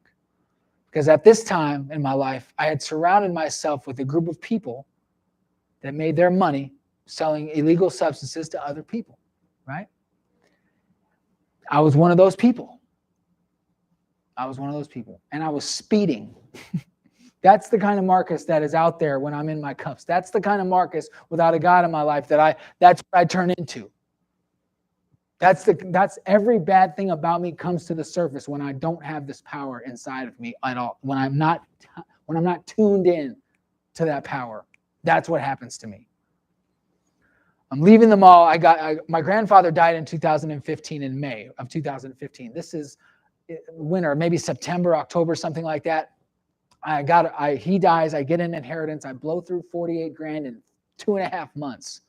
Because at this time in my life, I had surrounded myself with a group of people that made their money selling illegal substances to other people, right? I was one of those people. And I was speeding. That's the kind of Marcus that is out there when I'm in my cuffs. That's the kind of Marcus without a God in my life that's what I turn into. That's every bad thing about me comes to the surface when I don't have this power inside of me at all. When I'm not tuned in to that power. That's what happens to me. I'm leaving the mall. My grandfather died in 2015 in May of 2015. This is winter, maybe September, October, something like that. He dies, I get an inheritance, I blow through 48 grand in 2.5 months.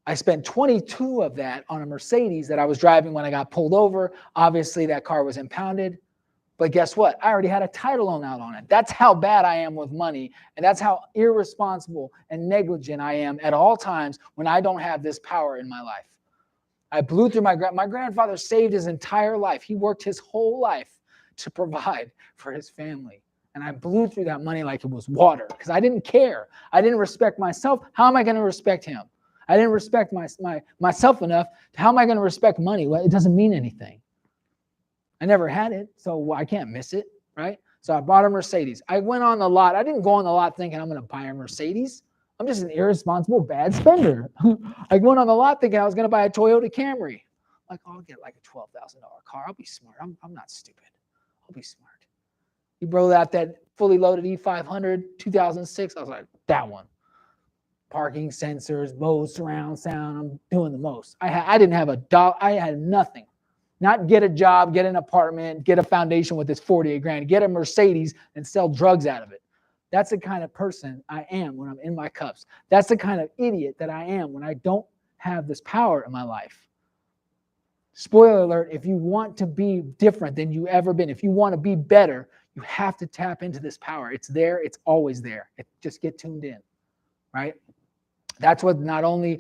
I spent 22 of that on a Mercedes that I was driving when I got pulled over. Obviously that car was impounded, but guess what? I already had a title loan out on it. That's how bad I am with money, and that's how irresponsible and negligent I am at all times when I don't have this power in my life. I blew through my grandfather saved his entire life. He worked his whole life to provide for his family. And I blew through that money like it was water because I didn't care. I didn't respect myself. How am I going to respect him? I didn't respect myself enough. How am I going to respect money? Well, it doesn't mean anything. I never had it, so I can't miss it, right? So I bought a Mercedes. I went on the lot. I didn't go on the lot thinking I'm going to buy a Mercedes. I'm just an irresponsible, bad spender. I went on the lot thinking I was going to buy a Toyota Camry. Like, oh, I'll get like a $12,000 car. I'll be smart. I'm not stupid. I'll be smart. He rolled out that fully loaded E500, 2006. I was like, that one. Parking sensors, Bose surround sound. I'm doing the most. I didn't have a dollar. I had nothing. Not get a job, get an apartment, get a foundation with this 48 grand, get a Mercedes and sell drugs out of it. That's the kind of person I am when I'm in my cups. That's the kind of idiot that I am when I don't have this power in my life. Spoiler alert, if you want to be different than you ever been, if you want to be better, you have to tap into this power. It's there. It's always there. Just get tuned in, right? That's what not only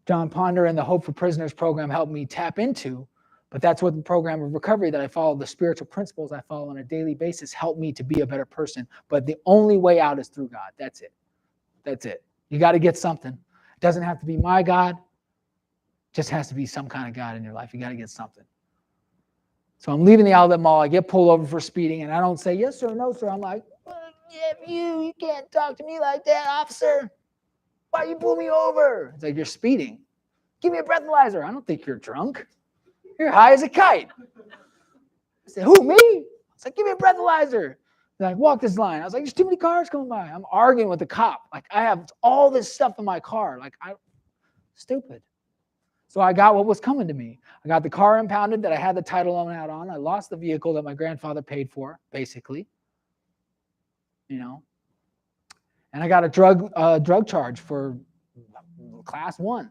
Jon Ponder and the Hope for Prisoners program helped me tap into, but that's what the program of recovery that I follow, the spiritual principles I follow on a daily basis, help me to be a better person. But the only way out is through God. That's it. That's it. You got to get something. It doesn't have to be my God. It just has to be some kind of God in your life. You got to get something. So I'm leaving the outlet mall. I get pulled over for speeding, and I don't say yes sir, no sir. I'm like, you can't talk to me like that, officer. Why you pull me over? It's like, you're speeding. Give me a breathalyzer. I don't think you're drunk. You're high as a kite. I said, who, me? I was like, give me a breathalyzer. And I walked this line. I was like, there's too many cars coming by. I'm arguing with the cop. Like, I have all this stuff in my car. Like, stupid. So I got what was coming to me. I got the car impounded that I had the title loan out on. I lost the vehicle that my grandfather paid for, basically. You know. And I got a drug charge for class 1.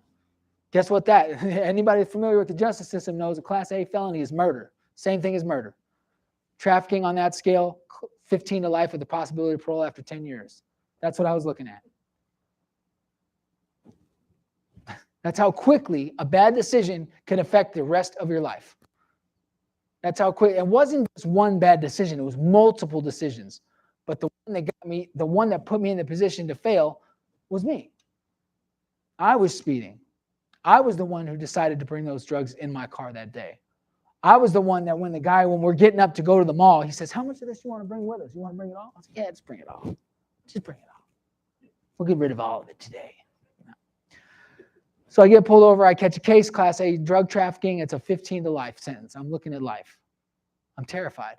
Guess what that? Anybody familiar with the justice system knows a class A felony is murder. Same thing as murder. Trafficking on that scale, 15 to life with the possibility of parole after 10 years. That's what I was looking at. That's how quickly a bad decision can affect the rest of your life. That's how quick. It wasn't just one bad decision. It was multiple decisions. But the one that got me, the one that put me in the position to fail was me. I was speeding. I was the one who decided to bring those drugs in my car that day. I was the one that when we're getting up to go to the mall, he says, how much of this you want to bring with us? You want to bring it all? I said, yeah, just bring it all. Just bring it all. We'll get rid of all of it today. So I get pulled over. I catch a case, class A drug trafficking. It's a 15 to life sentence. I'm looking at life. I'm terrified.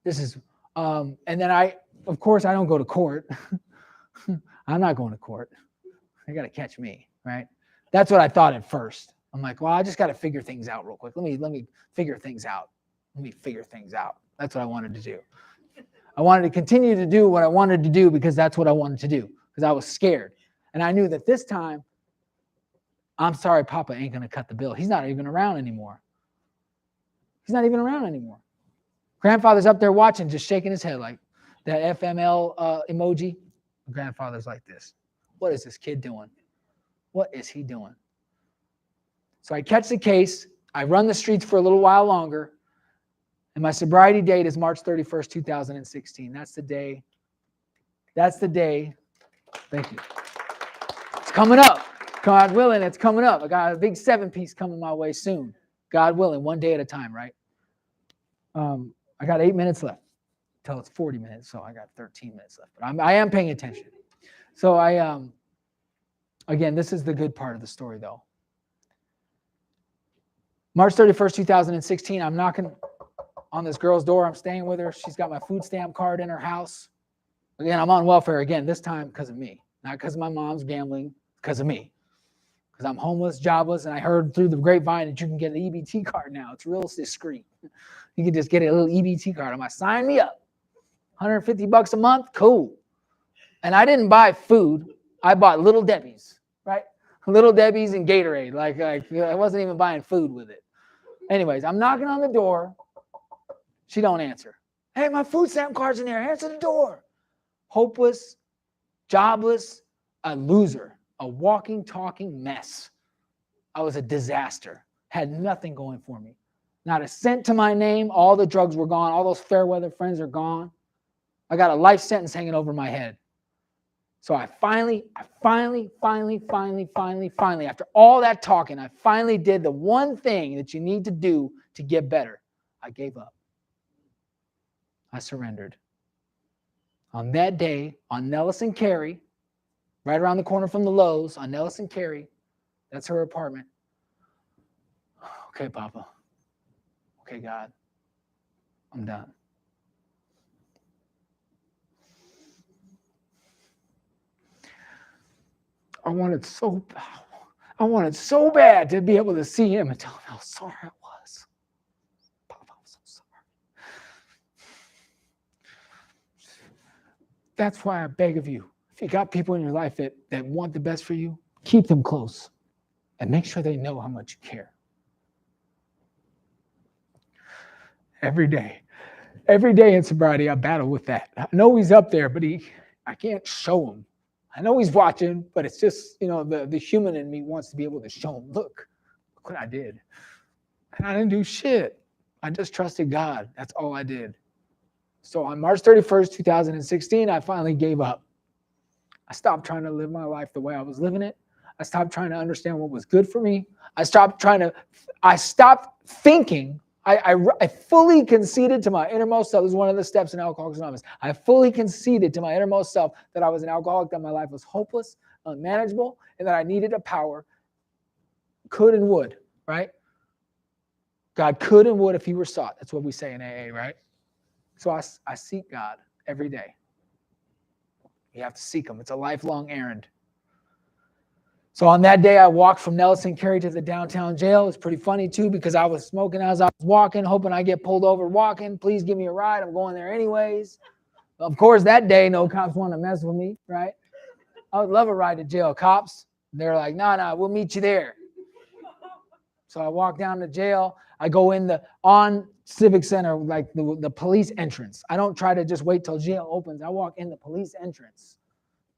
This is, and then of course, I don't go to court. I'm not going to court. They got to catch me, right? That's what I thought at first. I'm like, well, I just got to figure things out real quick. Let me figure things out. Let me figure things out. That's what I wanted to do. I wanted to continue to do what I wanted to do because that's what I wanted to do, because I was scared. And I knew that this time, I'm sorry, Papa ain't going to cut the bill. He's not even around anymore. He's not even around anymore. Grandfather's up there watching, just shaking his head like that FML emoji. Grandfather's like this. What is this kid doing? What is he doing? So I catch the case. I run the streets for a little while longer. And my sobriety date is March 31st, 2016. That's the day. That's the day. Thank you. It's coming up. God willing, it's coming up. I got a big 7-piece coming my way soon. God willing, one day at a time, right? I got 8 minutes left until it's 40 minutes, so I got 13 minutes left. But I am paying attention. So again, this is the good part of the story, though. March 31st, 2016, I'm knocking on this girl's door. I'm staying with her. She's got my food stamp card in her house. Again, I'm on welfare again, this time because of me. Not because my mom's gambling, because of me. Because I'm homeless, jobless, and I heard through the grapevine that you can get an EBT card now. It's real discreet. You can just get a little EBT card. I'm like, sign me up. $150 a month? Cool. And I didn't buy food. I bought Little Debbie's, right? Little Debbie's and Gatorade. Like I wasn't even buying food with it. Anyways, I'm knocking on the door. She don't answer. Hey, my food stamp card's in there. Answer the door. Hopeless, jobless, a loser, a walking, talking mess. I was a disaster. Had nothing going for me. Not a cent to my name. All the drugs were gone. All those fair weather friends are gone. I got a life sentence hanging over my head. So I finally, after all that talking, I finally did the one thing that you need to do to get better. I gave up. I surrendered. On that day, on Nellis and Carey, right around the corner from the Lowe's, on Nellis and Carey, that's her apartment. Okay, Papa. Okay, God. I'm done. I wanted so bad to be able to see him and tell him how sorry I was. Papa, I'm so sorry. That's why I beg of you, if you got people in your life that want the best for you, keep them close and make sure they know how much you care. Every day in sobriety, I battle with that. I know he's up there, but I can't show him. I know he's watching, but it's just, the human in me wants to be able to show him, look what I did. And I didn't do shit. I just trusted God. That's all I did. So on March 31st, 2016, I finally gave up. I stopped trying to live my life the way I was living it. I stopped trying to understand what was good for me. I stopped thinking. I fully conceded to my innermost self. This is one of the steps in Alcoholics Anonymous. I fully conceded to my innermost self that I was an alcoholic, that my life was hopeless, unmanageable, and that I needed a power, could and would, right? God could and would if he were sought. That's what we say in AA, right? So I seek God every day. You have to seek him. It's a lifelong errand. So on that day, I walked from Nellis and Carey to the downtown jail. It was pretty funny, too, because I was smoking as I was walking, hoping I get pulled over walking. Please give me a ride. I'm going there anyways. Of course, that day, no cops want to mess with me, right? I would love a ride to jail. Cops, they're like, no, we'll meet you there. So I walk down to jail. I go in on Civic Center, like the police entrance. I don't try to just wait till jail opens. I walk in the police entrance.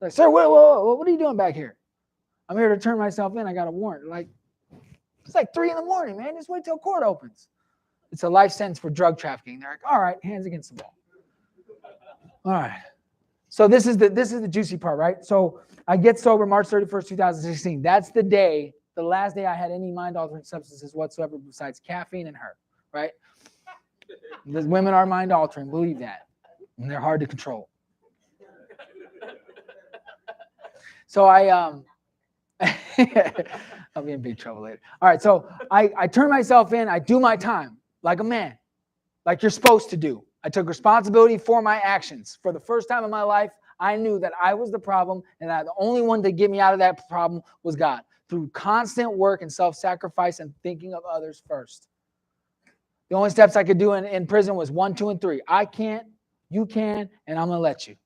Like, sir, what are you doing back here? I'm here to turn myself in. I got a warrant. Like, it's like 3 a.m, man. Just wait till court opens. It's a life sentence for drug trafficking. They're like, all right, hands against the wall. All right. So this is the juicy part, right? So I get sober March 31st, 2016. That's the day, the last day I had any mind-altering substances whatsoever besides caffeine and her, right? Because women are mind-altering, believe that. And they're hard to control. So I'll be in big trouble later. All right, so I turn myself in. I do my time like a man, like you're supposed to do. I took responsibility for my actions. For the first time in my life, I knew that I was the problem and that the only one to get me out of that problem was God, through constant work and self-sacrifice and thinking of others first. The only steps I could do in prison was 1, 2, and 3. I can't, you can, and I'm going to let you.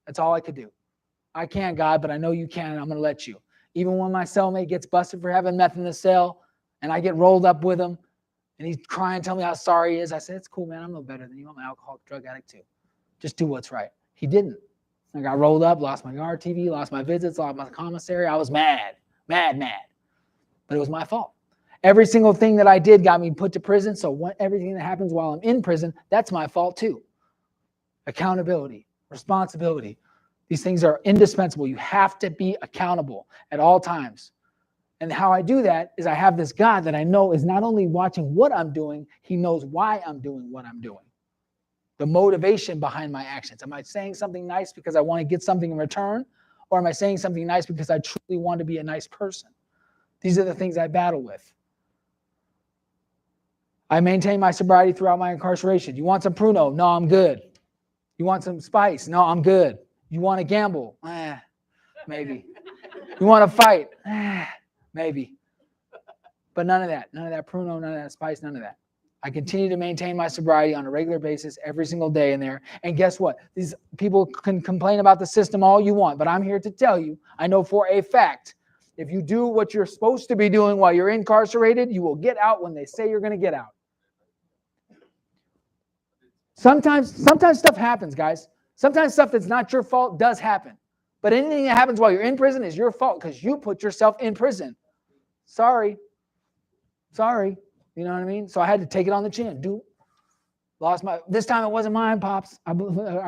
That's all I could do. I can't, God, but I know you can, and I'm going to let you. Even when my cellmate gets busted for having meth in the cell and I get rolled up with him and he's crying, telling me how sorry he is, I said, it's cool, man. I'm no better than you. I'm an alcoholic, drug addict too. Just do what's right. He didn't. I got rolled up, lost my RTV, lost my visits, lost my commissary. I was mad. But it was my fault. Every single thing that I did got me put to prison. So everything that happens while I'm in prison, that's my fault too. Accountability, responsibility. These things are indispensable. You have to be accountable at all times. And how I do that is I have this God that I know is not only watching what I'm doing, he knows why I'm doing what I'm doing. The motivation behind my actions. Am I saying something nice because I want to get something in return? Or am I saying something nice because I truly want to be a nice person? These are the things I battle with. I maintain my sobriety throughout my incarceration. You want some Pruno? No, I'm good. You want some spice? No, I'm good. You want to gamble? Maybe. You want to fight? Maybe. But none of that. None of that Pruno, none of that spice, none of that. I continue to maintain my sobriety on a regular basis every single day in there. And guess what? These people can complain about the system all you want, but I'm here to tell you, I know for a fact, if you do what you're supposed to be doing while you're incarcerated, you will get out when they say you're going to get out. Sometimes stuff happens, guys. Sometimes stuff that's not your fault does happen. But anything that happens while you're in prison is your fault because you put yourself in prison. Sorry. You know what I mean? So I had to take it on the chin. This time it wasn't mine, Pops. I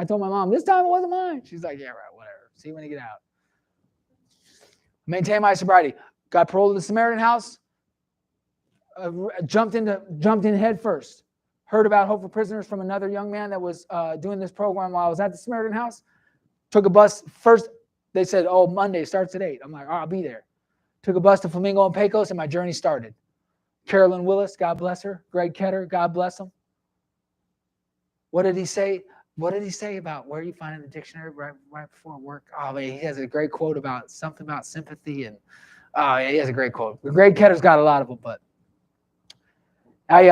told my mom, this time it wasn't mine. She's like, yeah, right, whatever. See you when you get out. Maintain my sobriety. Got paroled to the Samaritan house. Jumped in head first. heard about Hope for Prisoners from another young man that was doing this program while I was at the Samaritan House. Took a bus. First, they said, oh, Monday starts at 8. I'm like, I'll be there. Took a bus to Flamingo and Pecos, and my journey started. Carolyn Willis, God bless her. Greg Ketter, God bless him. What did he say? What did he say about where you find in the dictionary right before work? Oh, man, he has a great quote about something about sympathy, and he has a great quote. Greg Ketter's got a lot of them, but I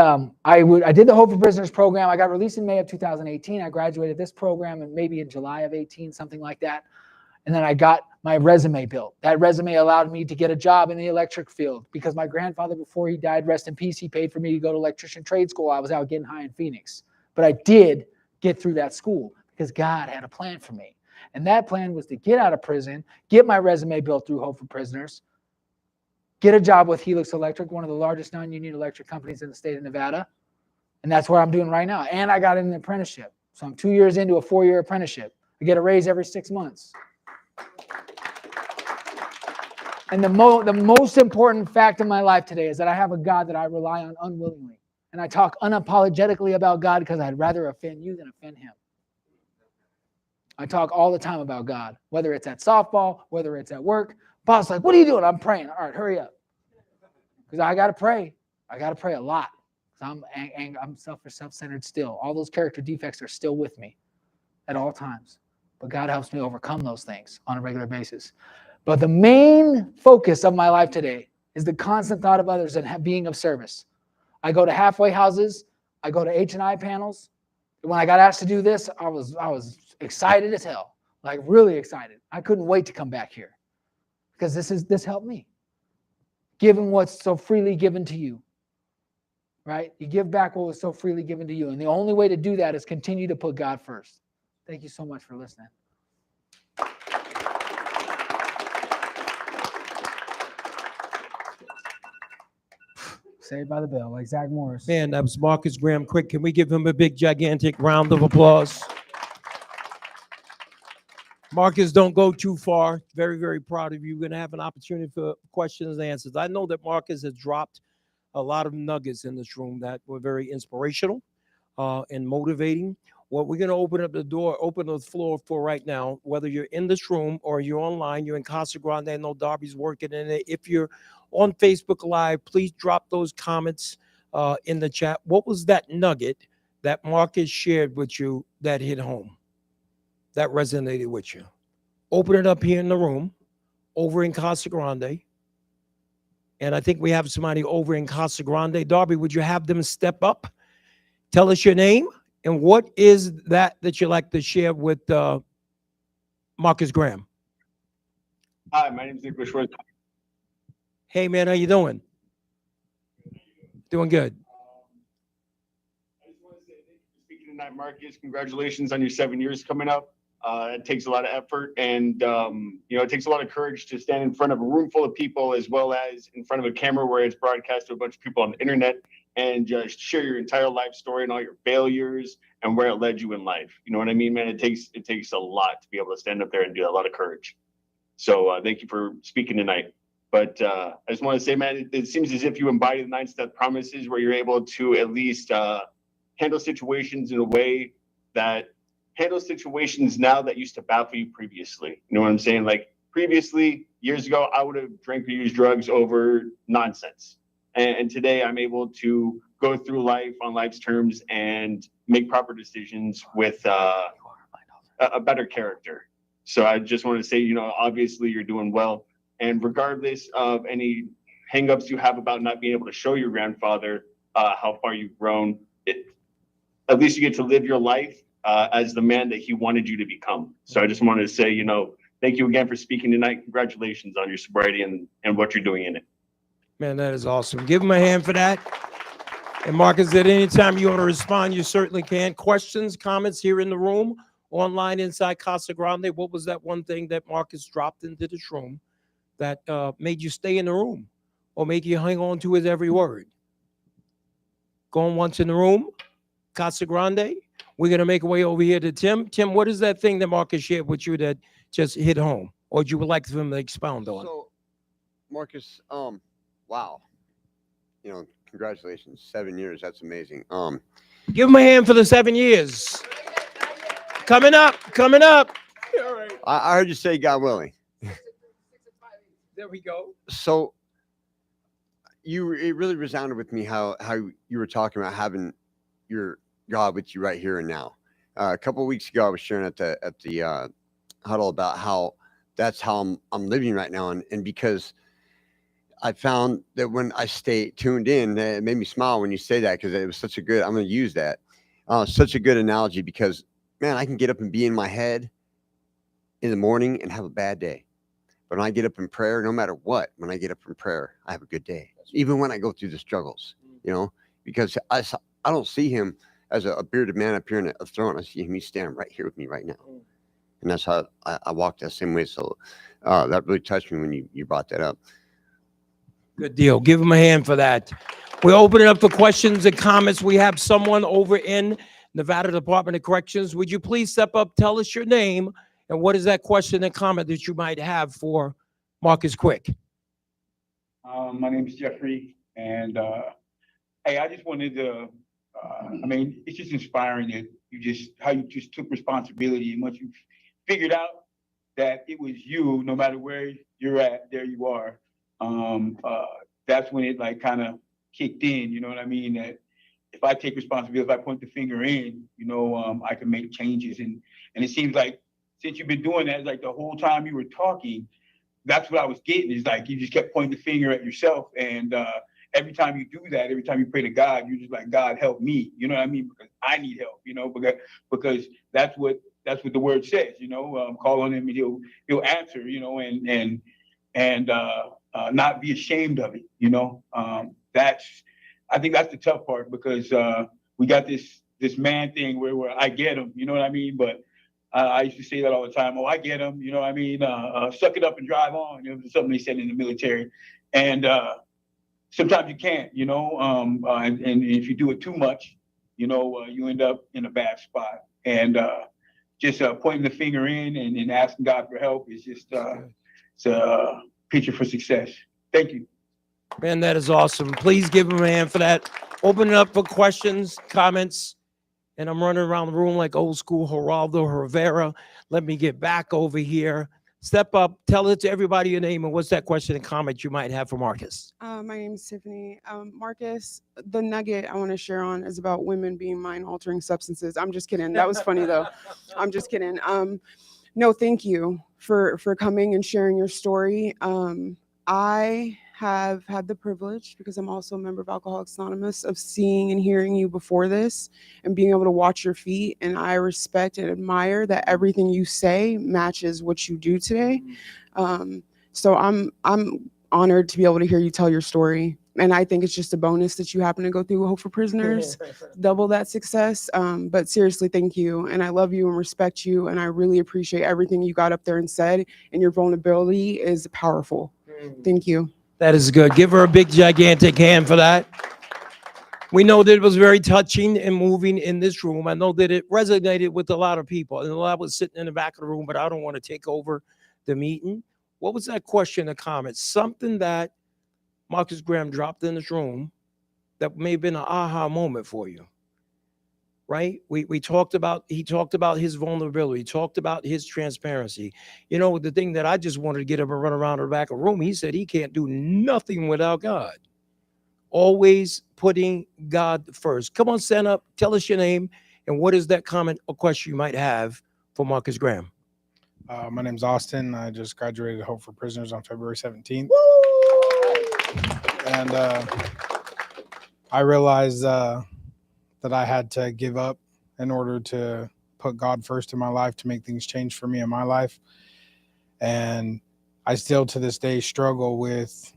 did the Hope for Prisoners program. I got released in May of 2018. I graduated this program and maybe in July of 18, something like that. And then I got my resume built. That resume allowed me to get a job in the electric field because my grandfather, before he died, rest in peace, he paid for me to go to electrician trade school. I was out getting high in Phoenix. But I did get through that school because God had a plan for me. And that plan was to get out of prison, get my resume built through Hope for Prisoners, get a job with Helix Electric, one of the largest non-union electric companies in the state of Nevada. And that's what I'm doing right now. And I got an apprenticeship. So I'm 2 years into a 4-year apprenticeship. I get a raise every 6 months. And the most important fact in my life today is that I have a God that I rely on unwillingly. And I talk unapologetically about God because I'd rather offend you than offend him. I talk all the time about God, whether it's at softball, whether it's at work. Boss like, what are you doing? I'm praying. All right, hurry up. Because I got to pray. I got to pray a lot. I'm self-centered still. All those character defects are still with me at all times. But God helps me overcome those things on a regular basis. But the main focus of my life today is the constant thought of others and being of service. I go to halfway houses. I go to H&I panels. When I got asked to do this, I was excited as hell, like really excited. I couldn't wait to come back here because this helped me. Giving what's so freely given to you, right? You give back what was so freely given to you. And the only way to do that is continue to put God first. Thank you so much for listening. Saved by the bell, like Zach Morris. Man, that was Marcus Graham. Quick, can we give him a big, gigantic round of applause? Marcus, don't go too far. Very, very proud of you. We're going to have an opportunity for questions and answers. I know that Marcus has dropped a lot of nuggets in this room that were very inspirational and motivating. Well, we're going to open the floor for right now, whether you're in this room or you're online, you're in Casa Grande. I know Darby's working in it. If you're on Facebook Live, please drop those comments in the chat. What was that nugget that Marcus shared with you that hit home, that resonated with you? Open it up here in the room, over in Casa Grande. And I think we have somebody over in Casa Grande. Darby, would you have them step up? Tell us your name and what is that you like to share with Marcus Graham? Hi, my name is Nick Bushworth. Hey, man, how you doing? Doing good. I just want to say thank you for speaking tonight, Marcus. Congratulations on your 7 years coming up. It takes a lot of effort and, it takes a lot of courage to stand in front of a room full of people as well as in front of a camera where it's broadcast to a bunch of people on the internet and just share your entire life story and all your failures and where it led you in life. You know what I mean, man? It takes a lot to be able to stand up there and do that, a lot of courage. So thank you for speaking tonight. But I just want to say, man, it seems as if you embody the 9-step promises where you're able to at least handle situations in a way that handles situations now that used to baffle you previously. You know what I'm saying? Like previously, years ago, I would have drank or used drugs over nonsense. And today I'm able to go through life on life's terms and make proper decisions with a better character. So I just want to say, obviously you're doing well. And regardless of any hangups you have about not being able to show your grandfather how far you've grown, at least you get to live your life as the man that he wanted you to become. So I just wanted to say, thank you again for speaking tonight. Congratulations on your sobriety and what you're doing in it. Man, that is awesome. Give him a hand for that. And Marcus, at any time you want to respond, you certainly can. Questions, comments here in the room, online inside Casa Grande. What was that one thing that Marcus dropped into this room that made you stay in the room or made you hang on to his every word? Going once in the room, Casa Grande. We're going to make our way over here to Tim. Tim, what is that thing that Marcus shared with you that just hit home or you would like for him to expound on? So, Marcus, wow. Congratulations. 7 years. That's amazing. Give him a hand for the 7 years. Coming up, coming up. I heard you say God willing. There we go. So it really resounded with me how you were talking about having your God with you right here and now. A couple of weeks ago, I was sharing at the Huddle about how that's how I'm living right now, and because I found that when I stay tuned in, it made me smile when you say that, because it was such a good. I'm going to use that. Such a good analogy, because man, I can get up and be in my head in the morning and have a bad day. But when I get up in prayer, no matter what, when I get up in prayer, I have a good day. Even when I go through the struggles, because I don't see him as a bearded man up here in a throne. I see him, he's standing right here with me right now. And that's how I walk that same way. So that really touched me when you brought that up. Good deal. Give him a hand for that. We'll open it up for questions and comments. We have someone over in Nevada Department of Corrections. Would you please step up, tell us your name, and what is that question and comment that you might have for Marcus Quick? My name is Jeffrey, and hey, I just wanted to, it's just inspiring that how you just took responsibility, and once you figured out that it was you, no matter where you're at, there you are. That's when it like kind of kicked in, you know what I mean? That if I take responsibility, if I point the finger in, I can make changes. And it seems like since you've been doing that, like the whole time you were talking, that's what I was getting, is like you just kept pointing the finger at yourself. And every time you do that, every time you pray to God, you're just like, God, help me. You know what I mean? Because I need help, because that's what the word says, call on him and he'll answer, and not be ashamed of it, I think that's the tough part, because we got this man thing where I get him, you know what I mean? But I used to say that all the time. Oh, I get him, you know what I mean? Suck it up and drive on. It was something they said in the military. And sometimes you can't, and if you do it too much, you end up in a bad spot. And just pointing the finger in and asking God for help is just it's a picture for success. Thank you. Man, that is awesome. Please give him a hand for that. Open it up for questions, comments. And I'm running around the room like old school Geraldo Rivera. Let me get back over here. Step up, tell it to everybody your name and what's that question and comment you might have for Marcus. My name is Tiffany. Marcus, the nugget I want to share on is about women being mind-altering substances. I'm just kidding. That was funny though. I'm just kidding. No, thank you for coming and sharing your story. I have had the privilege, because I'm also a member of Alcoholics Anonymous, of seeing and hearing you before this and being able to watch your feet. And I respect and admire that everything you say matches what you do today. So I'm honored to be able to hear you tell your story. And I think it's just a bonus that you happen to go through Hope for Prisoners, double that success. But seriously, thank you. And I love you and respect you. And I really appreciate everything you got up there and said. And your vulnerability is powerful. Thank you. That is good. Give her a big, gigantic hand for that. We know that it was very touching and moving in this room. I know that it resonated with a lot of people. And a lot was sitting in the back of the room, but I don't want to take over the meeting. What was that question or comment? Something that Marcus Graham dropped in this room that may have been an aha moment for you, right? He talked about his vulnerability. He talked about his transparency. The thing that I just wanted to get him and run around the back of the room, he said he can't do nothing without God. Always putting God first. Come on, stand up, tell us your name, and what is that comment or question you might have for Marcus Graham? My name's Austin. I just graduated Hope for Prisoners on February 17th. And I realized that I had to give up in order to put God first in my life, to make things change for me in my life. And I still to this day struggle with,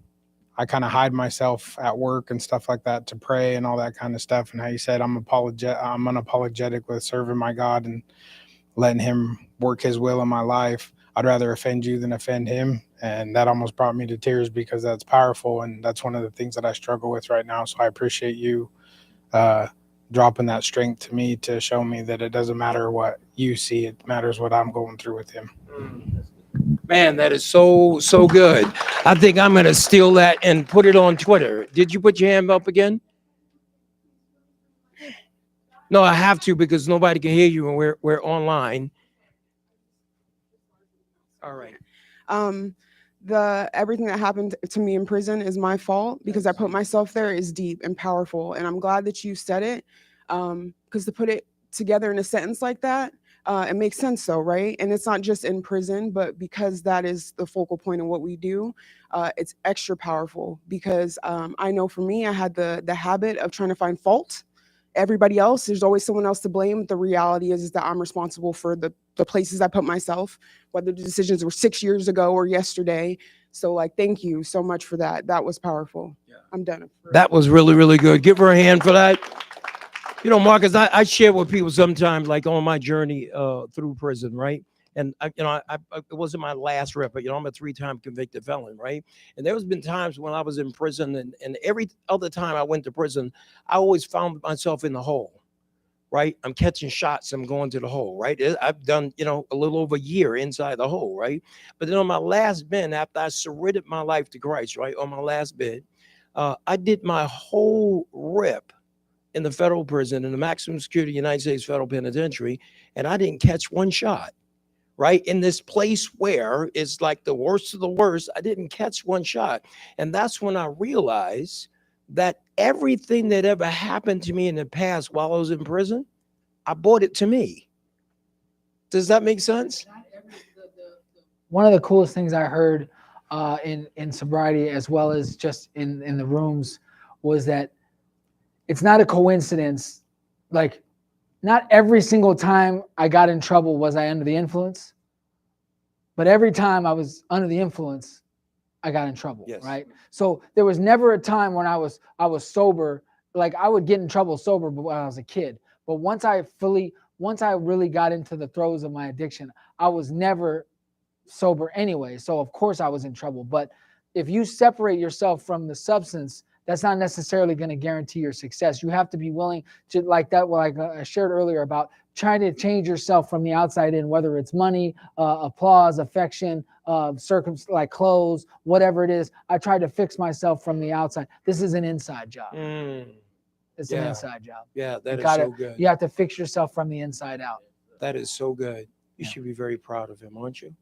I kind of hide myself at work and stuff like that to pray and all that kind of stuff. And how you said, I'm unapologetic with serving my God and letting him work his will in my life. I'd rather offend you than offend him. And that almost brought me to tears, because that's powerful. And that's one of the things that I struggle with right now. So I appreciate you dropping that strength to me, to show me that it doesn't matter what you see. It matters what I'm going through with him. Man, that is so good. I think I'm going to steal that and put it on Twitter. Did you put your hand up again? No, I have to because nobody can hear you and we're online. All right. The everything that happened to me in prison is my fault because I put myself there is deep and powerful, and I'm glad that you said it, because to put it together in a sentence like that, it makes sense though, right? And it's not just in prison, but because that is the focal point of what we do, it's extra powerful because I know for me, I had the habit of trying to find fault. Everybody else, there's always someone else to blame. The reality is that I'm responsible for the places I put myself, whether the decisions were 6 years ago or yesterday. So like, thank you so much for that. That was powerful. Yeah. I'm done. That was really, really good. Give her a hand for that. You know, Marcus, I share with people sometimes, like on my journey through prison, right? And it wasn't my last rep, but I'm a 3-time convicted felon, right? And there's been times when I was in prison, and every other time I went to prison, I always found myself in the hole, right? I'm catching shots, I'm going to the hole, right? I've done, a little over a year inside the hole, right? But then on my last bid, after I surrendered my life to Christ, right? On my last bid, I did my whole rep in the federal prison, in the maximum security United States Federal Penitentiary, and I didn't catch one shot, right? In this place where it's like the worst of the worst, I didn't catch one shot. And that's when I realized that everything that ever happened to me in the past while I was in prison, I brought it to me. Does that make sense? One of the coolest things I heard in sobriety, as well as just in the rooms, was that it's not a coincidence. Like, not every single time I got in trouble was I under the influence, but every time I was under the influence, I got in trouble, yes. Right? So there was never a time when I was sober. Like, I would get in trouble sober when I was a kid, but once I really got into the throes of my addiction, I was never sober anyway. So of course I was in trouble. But if you separate yourself from the substance, that's not necessarily going to guarantee your success. You have to be willing to, like I shared earlier about trying to change yourself from the outside in, whether it's money, applause, affection, like clothes, whatever it is. I try to fix myself from the outside. This is an inside job. It's an inside job. Yeah, that is so good. You have to fix yourself from the inside out. That is so good. You should be very proud of him, aren't you?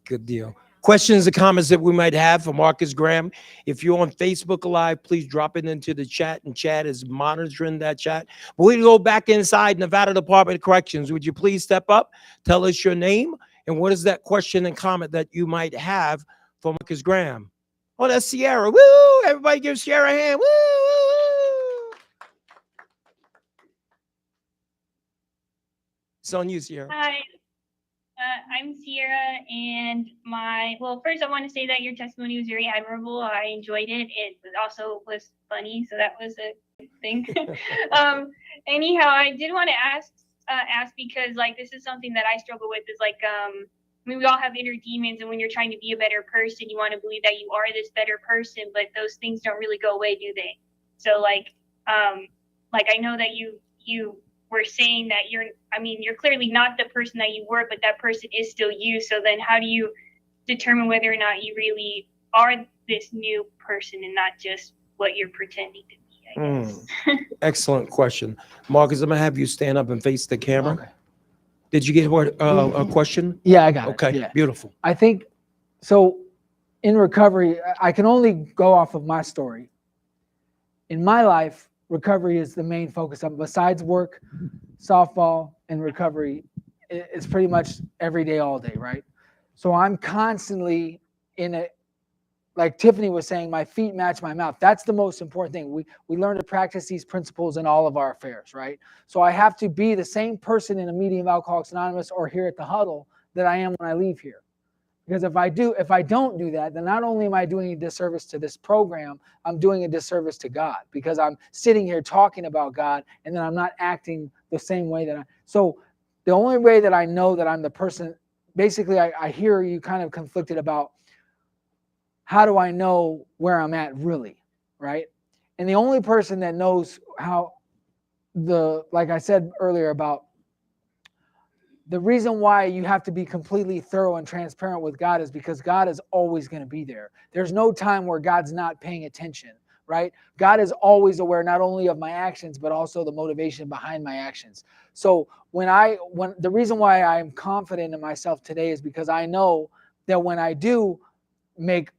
Good deal. Questions or comments that we might have for Marcus Graham? If you're on Facebook Live, please drop it into the chat, and Chad is monitoring that chat. We're going to go back inside Nevada Department of Corrections. Would you please step up, tell us your name, and what is that question and comment that you might have for Marcus Graham? Oh, that's Sierra. Woo! Everybody give Sierra a hand. Woo! It's on you, Sierra. Hi. I'm Sierra, and first I want to say that your testimony was very admirable. I enjoyed it. It also was funny, so that was a good thing. Anyhow, I did want to ask because this is something that I struggle with, is we all have inner demons, and when you're trying to be a better person, you want to believe that you are this better person, but those things don't really go away, do they? So I know that you were saying that you're clearly not the person that you were, but that person is still you. So then how do you determine whether or not you really are this new person and not just what you're pretending to be, I guess? Excellent question. Marcus, I'm going to have you stand up and face the camera. Okay. Did you get a question? Yeah, I got it. Okay, yeah. Beautiful. I think, so in recovery, I can only go off of my story. In my life, recovery is the main focus of, besides work, softball, and recovery. It's pretty much every day, all day, right? So I'm constantly in it. Like Tiffany was saying, my feet match my mouth. That's the most important thing. We learn to practice these principles in all of our affairs, right? So I have to be the same person in a meeting of Alcoholics Anonymous or here at the Huddle that I am when I leave here. Because if I don't do that, then not only am I doing a disservice to this program, I'm doing a disservice to God, because I'm sitting here talking about God and then I'm not acting the same way that so the only way that I know that I'm the person, basically I hear you kind of conflicted about how do I know where I'm at really, right? And the only person that knows how like I said earlier about the reason why you have to be completely thorough and transparent with God is because God is always going to be there. There's no time where God's not paying attention, right? God is always aware not only of my actions, but also the motivation behind my actions. So when the reason why I'm confident in myself today is because I know that when I do make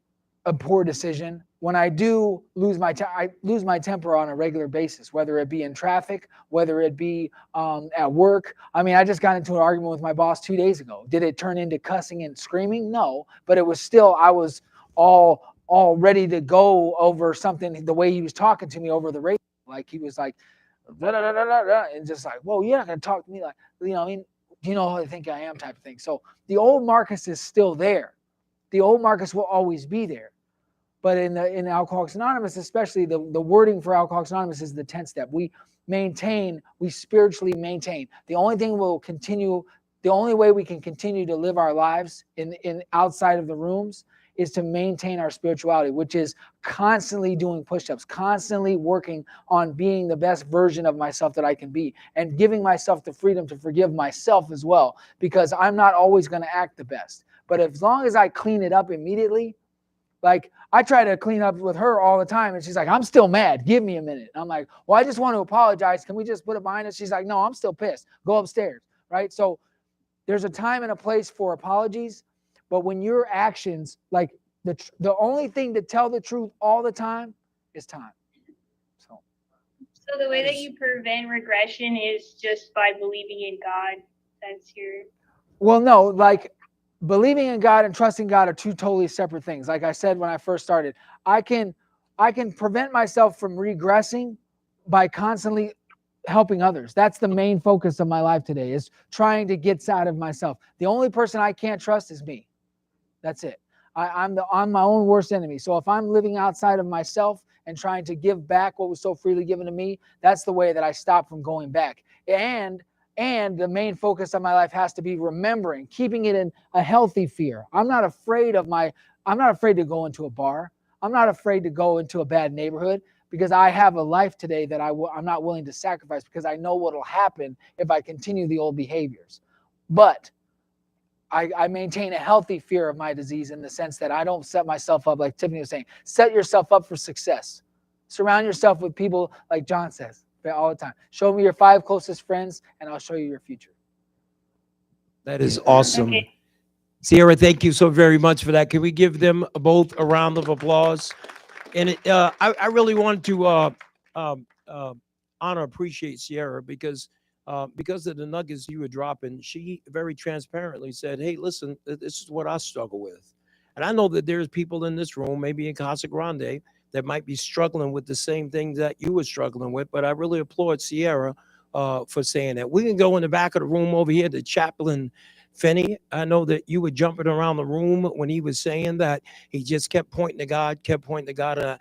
a poor decision, when I do lose I lose my temper on a regular basis, whether it be in traffic, whether it be at work. I mean, I just got into an argument with my boss 2 days ago. Did it turn into cussing and screaming? No, but it was still, I was all ready to go over something, the way he was talking to me over the radio. Like he was like, da, da, da, da, da, da, and just like, whoa, you're not going to talk to me like, I mean, you know who I think I am type of thing. So the old Marcus is still there. The old Marcus will always be there. But in Alcoholics Anonymous, especially the wording for Alcoholics Anonymous is the 10th step. We spiritually maintain. The only way we can continue to live our lives in outside of the rooms is to maintain our spirituality, which is constantly doing push-ups, constantly working on being the best version of myself that I can be, and giving myself the freedom to forgive myself as well, because I'm not always going to act the best. But as long as I clean it up immediately, like I try to clean up with her all the time, and she's like, I'm still mad. Give me a minute. And I'm like, well, I just want to apologize. Can we just put it behind us? She's like, no, I'm still pissed. Go upstairs, right? So there's a time and a place for apologies, but when your actions, like the only thing to tell the truth all the time is time. So the way that you prevent regression is just by believing in God. That's your... Well, no, like believing in God and trusting God are two totally separate things. Like I said when I first started, I can prevent myself from regressing by constantly helping others. That's the main focus of my life today, is trying to get out of myself. The only person I can't trust is me. That's it. I'm my own worst enemy. So if I'm living outside of myself and trying to give back what was so freely given to me, that's the way that I stop from going back. And the main focus of my life has to be remembering, keeping it in a healthy fear. I'm not afraid to go into a bar. I'm not afraid to go into a bad neighborhood, because I have a life today that I'm not willing to sacrifice, because I know what will happen if I continue the old behaviors. But I maintain a healthy fear of my disease, in the sense that I don't set myself up, like Tiffany was saying, set yourself up for success. Surround yourself with people, like John says all the time. Show me your 5 closest friends, and I'll show you your future. That is awesome. Okay. Sierra, thank you so very much for that. Can we give them both a round of applause? And I really want to appreciate Sierra, because of the nuggets you were dropping. She very transparently said, hey, listen, this is what I struggle with. And I know that there's people in this room, maybe in Casa Grande, that might be struggling with the same things that you were struggling with. But I really applaud Sierra for saying that. We can go in the back of the room over here to Chaplain Finney. I know that you were jumping around the room when he was saying that he just kept pointing to God. And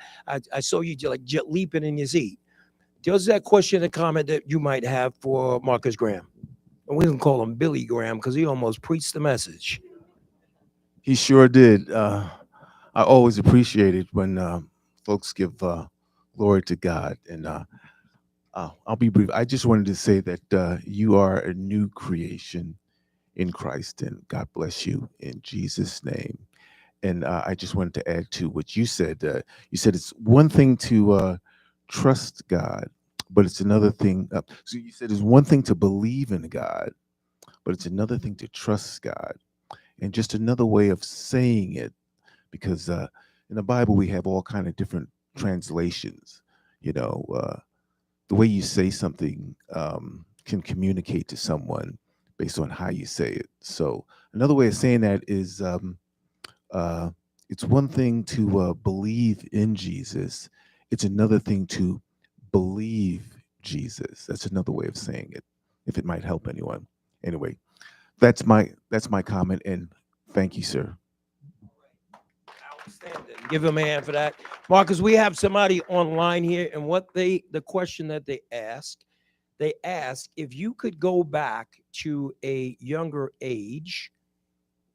I saw you like leaping in your seat. Does that question or comment that you might have for Marcus Graham? And we can call him Billy Graham, because he almost preached the message. He sure did. I always appreciate it when folks give glory to God. And I'll be brief. I just wanted to say that you are a new creation in Christ, and God bless you in Jesus' name. And I just wanted to add to what you said. You said it's one thing to trust God, but it's another thing. So you said it's one thing to believe in God, but it's another thing to trust God. And just another way of saying it, because in the Bible we have all kind of different translations. You know, the way you say something can communicate to someone based on how you say it. So another way of saying that is it's one thing to believe in Jesus. It's another thing to believe Jesus. That's another way of saying it, if it might help anyone. Anyway, that's my comment, and thank you, sir. Outstanding. Give him a hand for that. Marcus, we have somebody online here, and the question that they ask if you could go back to a younger age,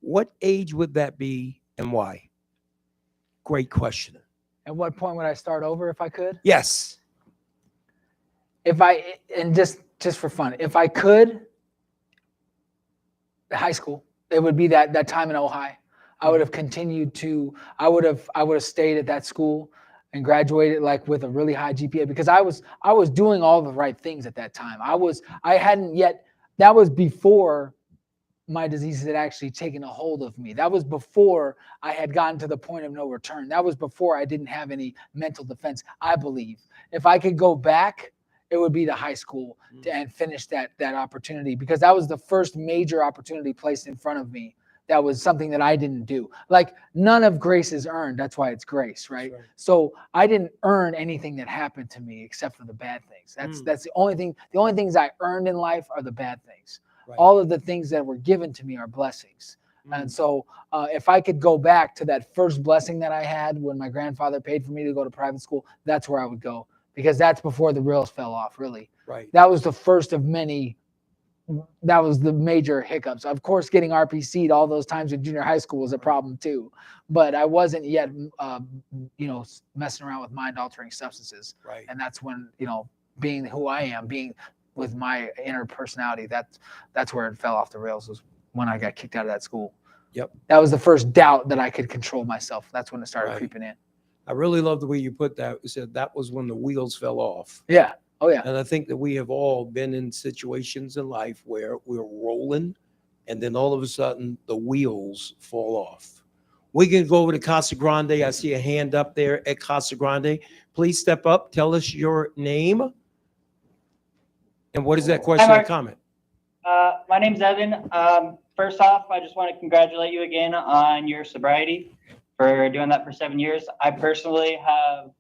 what age would that be and why? Great question. At what point would I start over if I could? Yes. Just for fun, if I could, high school, it would be that time in Ojai. I would have continued to, I would have stayed at that school. and graduated like with a really high GPA because I was doing all the right things at that time. I hadn't yet, that was before my disease had actually taken a hold of me. That was before I had gotten to the point of no return. That was before I didn't have any mental defense. I believe if I could go back, it would be to high school and finish that opportunity, because that was the first major opportunity placed in front of me. That was something that I didn't do. Like, none of grace is earned. That's why it's grace, right? So I didn't earn anything that happened to me except for the bad things. That's the only thing. The only things I earned in life are the bad things. Right. All of the things that were given to me are blessings. And so if I could go back to that first blessing that I had when my grandfather paid for me to go to private school, that's where I would go, because that's before the rails fell off, really. Right. That was the first of many. That was the major hiccups. Of course, getting RPC'd all those times in junior high school was a problem too, but I wasn't yet, messing around with mind-altering substances. Right. And that's when, being who I am, being with my inner personality, that's where it fell off the rails, was when I got kicked out of that school. Yep. That was the first doubt that I could control myself. That's when it started creeping in. I really love the way you put that. You said that was when the wheels fell off. Yeah. Oh, yeah. And I think that we have all been in situations in life where we're rolling and then all of a sudden the wheels fall off. We can go over to Casa Grande. I see a hand up there at Casa Grande. Please step up. Tell us your name. And what is that question or comment? My name's Evan. First off, I just want to congratulate you again on your sobriety for doing that for 7 years. I personally have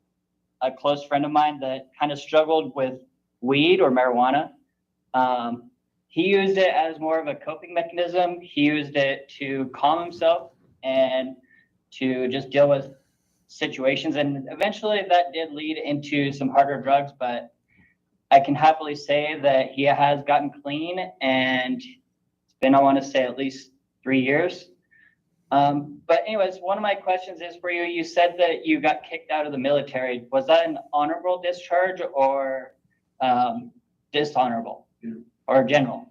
a close friend of mine that kind of struggled with weed or marijuana. He used it as more of a coping mechanism. He used it to calm himself and to just deal with situations. And eventually that did lead into some harder drugs, but I can happily say that he has gotten clean, and it's been, I want to say, at least 3 years. But anyways, one of my questions is for you. You said that you got kicked out of the military. Was that an honorable discharge or dishonorable or general?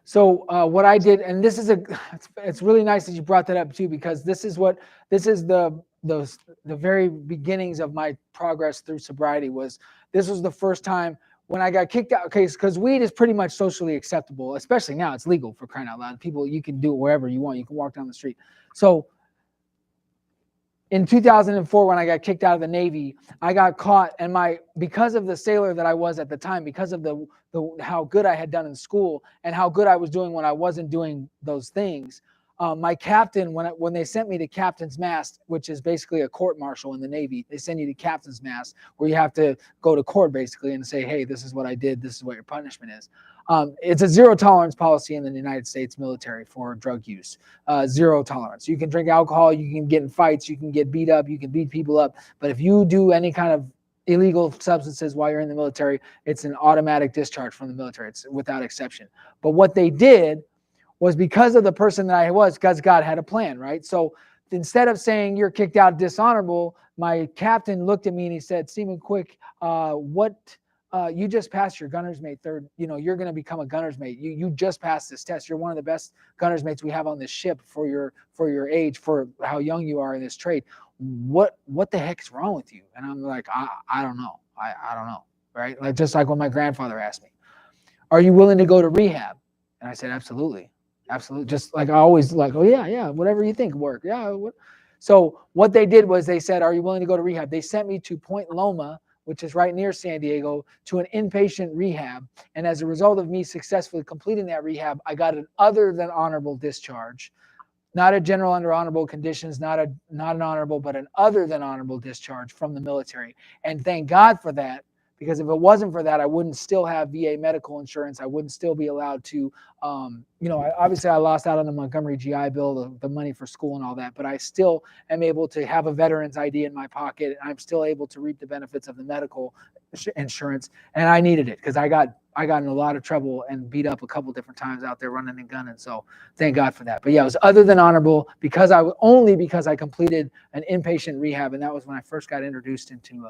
So what I did, and this is it's really nice that you brought that up too, because this is the very beginnings of my progress through sobriety. This was the first time when I got kicked out. Okay, because weed is pretty much socially acceptable, especially now. It's legal, for crying out loud. People, you can do it wherever you want. You can walk down the street. So in 2004, when I got kicked out of the Navy, I got caught, and because of the sailor that I was at the time, because of the how good I had done in school and how good I was doing when I wasn't doing those things, my captain, when they sent me to captain's mast, which is basically a court martial in the Navy, they send you to captain's mast, where you have to go to court basically and say, hey, this is what I did, this is what your punishment is. It's a zero tolerance policy in the United States military for drug use. Zero tolerance. You can drink alcohol, you can get in fights, you can get beat up, you can beat people up, but if you do any kind of illegal substances while you're in the military, it's an automatic discharge from the military. It's without exception. But what they did was, because of the person that I was, because God had a plan, right? So instead of saying you're kicked out dishonorable, my captain looked at me and he said, Seaman Quick, you just passed your gunner's mate third. You're going to become a gunner's mate. You just passed this test. You're one of the best gunner's mates we have on this ship for your age, for how young you are in this trade. What the heck's wrong with you? And I'm like, I don't know. I don't know, right? Like, just like when my grandfather asked me, are you willing to go to rehab? And I said, absolutely. Absolutely. Just like I always like, oh yeah, whatever you think work. Yeah. So what they did was they said, are you willing to go to rehab? They sent me to Point Loma, which is right near San Diego, to an inpatient rehab. And as a result of me successfully completing that rehab, I got an other than honorable discharge. Not a general under honorable conditions, not an honorable, but an other than honorable discharge from the military. And thank God for that, because if it wasn't for that, I wouldn't still have VA medical insurance. I wouldn't still be allowed to, obviously I lost out on the Montgomery GI Bill, the money for school and all that, but I still am able to have a veteran's ID in my pocket. And I'm still able to reap the benefits of the medical insurance. And I needed it, because I got in a lot of trouble and beat up a couple different times out there running and gunning. So thank God for that. But yeah, it was other than honorable because I completed an inpatient rehab. And that was when I first got introduced into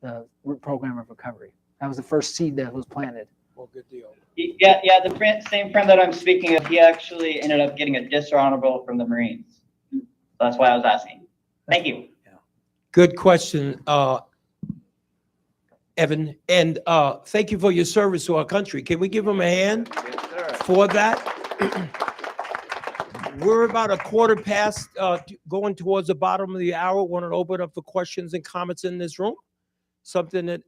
the program of recovery. That was the first seed that was planted. Well, good deal. Yeah. The same friend that I'm speaking of, he actually ended up getting a dishonorable from the Marines. That's why I was asking. Thank you. Good question, Evan. And thank you for your service to our country. Can we give him a hand for that? We're about a quarter past going towards the bottom of the hour. Want to open up for questions and comments in this room. Something that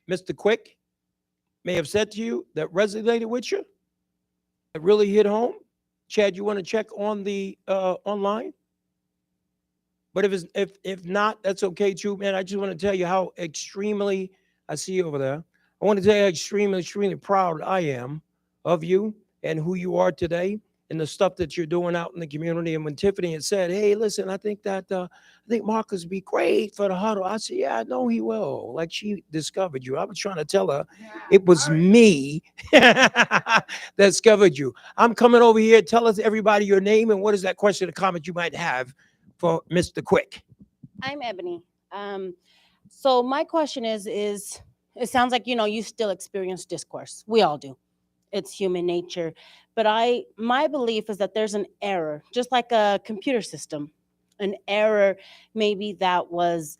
Mr. Quick may have said to you that resonated with you, that really hit home. Chad, you want to check on the online? But if not, that's okay too, man. I just want to tell you how extremely, I see you over there. I want to tell you how extremely proud I am of you and who you are today and the stuff that you're doing out in the community. And when Tiffany had said, hey, listen, I think Marcus would be great for the huddle. I said, yeah, I know he will. Like she discovered you. I was trying to tell her it was me that discovered you. I'm coming over here. Tell us everybody your name and what is that question or comment you might have for Mr. Quick. I'm Ebony. So my question is it sounds like, you still experience discourse. We all do. It's human nature. But my belief is that there's an error, just like a computer system, an error maybe that was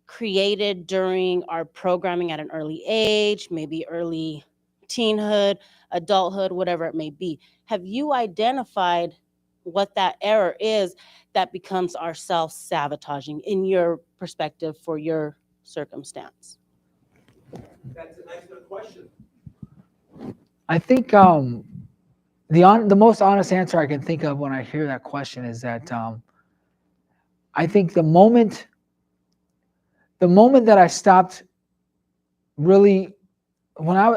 created during our programming at an early age, maybe early teenhood, adulthood, whatever it may be. Have you identified what that error is that becomes our self-sabotaging in your perspective for your circumstance? That's a nice little question. I think the most honest answer I can think of when I hear that question is that I think the moment that I stopped really,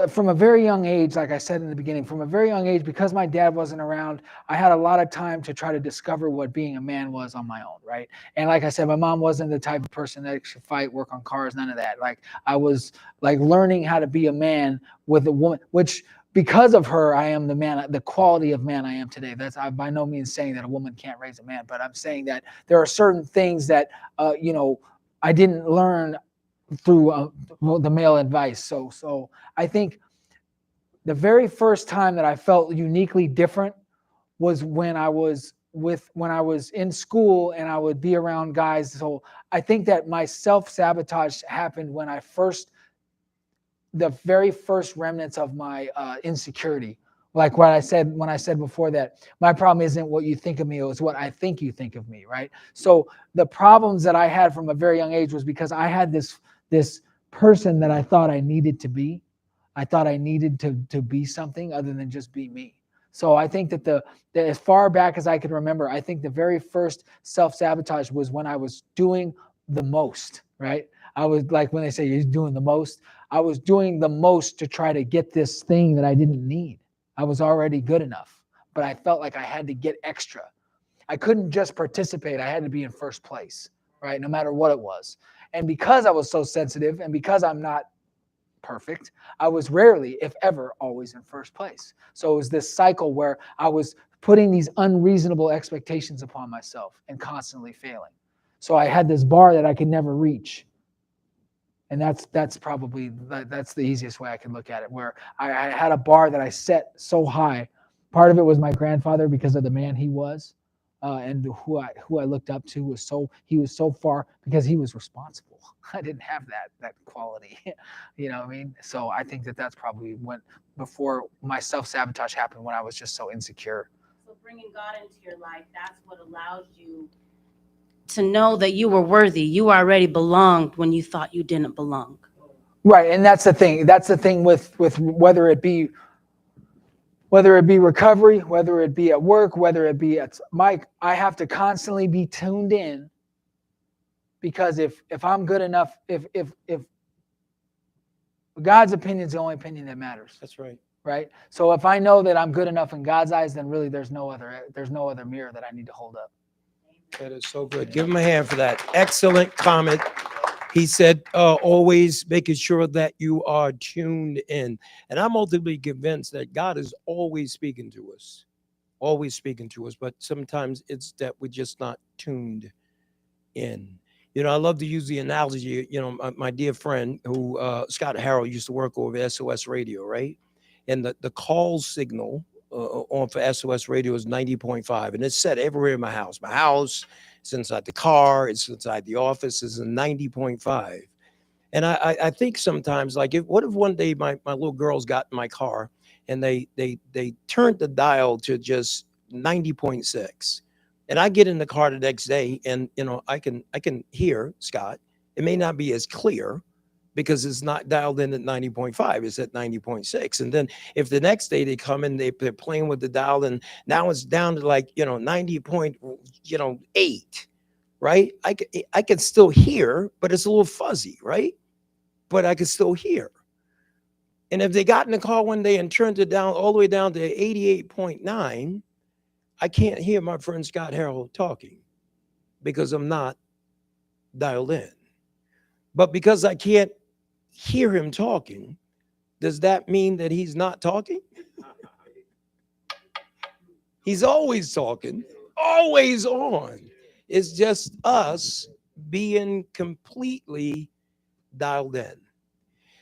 from a very young age, like I said in the beginning, from a very young age, because my dad wasn't around, I had a lot of time to try to discover what being a man was on my own, right? And like I said, my mom wasn't the type of person that should fight, work on cars, none of that. Like I was like learning how to be a man with a woman, which because of her, I am the man, the quality of man I am today. That's I'm by no means saying that a woman can't raise a man, but I'm saying that there are certain things that, I didn't learn through the male advice. So I think the very first time that I felt uniquely different was when I was in school and I would be around guys. So I think that my self-sabotage happened when the very first remnants of my insecurity. Like when I said before that my problem isn't what you think of me, it's what I think you think of me, right? So the problems that I had from a very young age was because I had this person that I thought I needed to be. I thought I needed to be something other than just be me. So I think that as far back as I could remember, I think the very first self-sabotage was when I was doing the most, right? I was like, when they say you're doing the most, I was doing the most to try to get this thing that I didn't need. I was already good enough, but I felt like I had to get extra. I couldn't just participate. I had to be in first place, right? No matter what it was. And because I was so sensitive and because I'm not perfect, I was rarely, if ever, always in first place. So it was this cycle where I was putting these unreasonable expectations upon myself and constantly failing. So I had this bar that I could never reach. And that's the easiest way I can look at it, where I had a bar that I set so high. Part of it was my grandfather because of the man he was, and who I looked up to he was so far because he was responsible. I didn't have that quality, you know what I mean? So I think that's probably before my self-sabotage happened, when I was just so insecure. So bringing God into your life, that's what allows you to know that you were worthy. You already belonged when you thought you didn't belong. Right, and that's the thing. That's the thing with whether it be recovery, whether it be at work, whether it be at Mike, I have to constantly be tuned in, because if I'm good enough, if God's opinion is the only opinion that matters. That's right. Right. So if I know that I'm good enough in God's eyes, then really there's no other mirror that I need to hold up. That is so good. Give him a hand for that. Excellent comment. He said, always making sure that you are tuned in. And I'm ultimately convinced that God is always speaking to us, but sometimes it's that we're just not tuned in. I love to use the analogy, my dear friend who, Scott Harrell, used to work over SOS Radio, right? And the call signal on for SOS Radio is 90.5, and it's set everywhere in my house. My house, it's inside the car, it's inside the office, it's a 90.5. And I think sometimes, like, what if one day my little girls got in my car and they turned the dial to just 90.6, and I get in the car the next day, and I can hear Scott. It may not be as clear because it's not dialed in at 90.5, it's at 90.6. And then if the next day they come in, they're playing with the dial, and now it's down to like 90.8, right? I can still hear, but it's a little fuzzy, right? But I can still hear. And if they got in the car one day and turned it down all the way down to 88.9, I can't hear my friend Scott Harrell talking because I'm not dialed in. But because I can't hear him talking, does that mean that he's not talking? He's always talking, always on. It's just us being completely dialed in.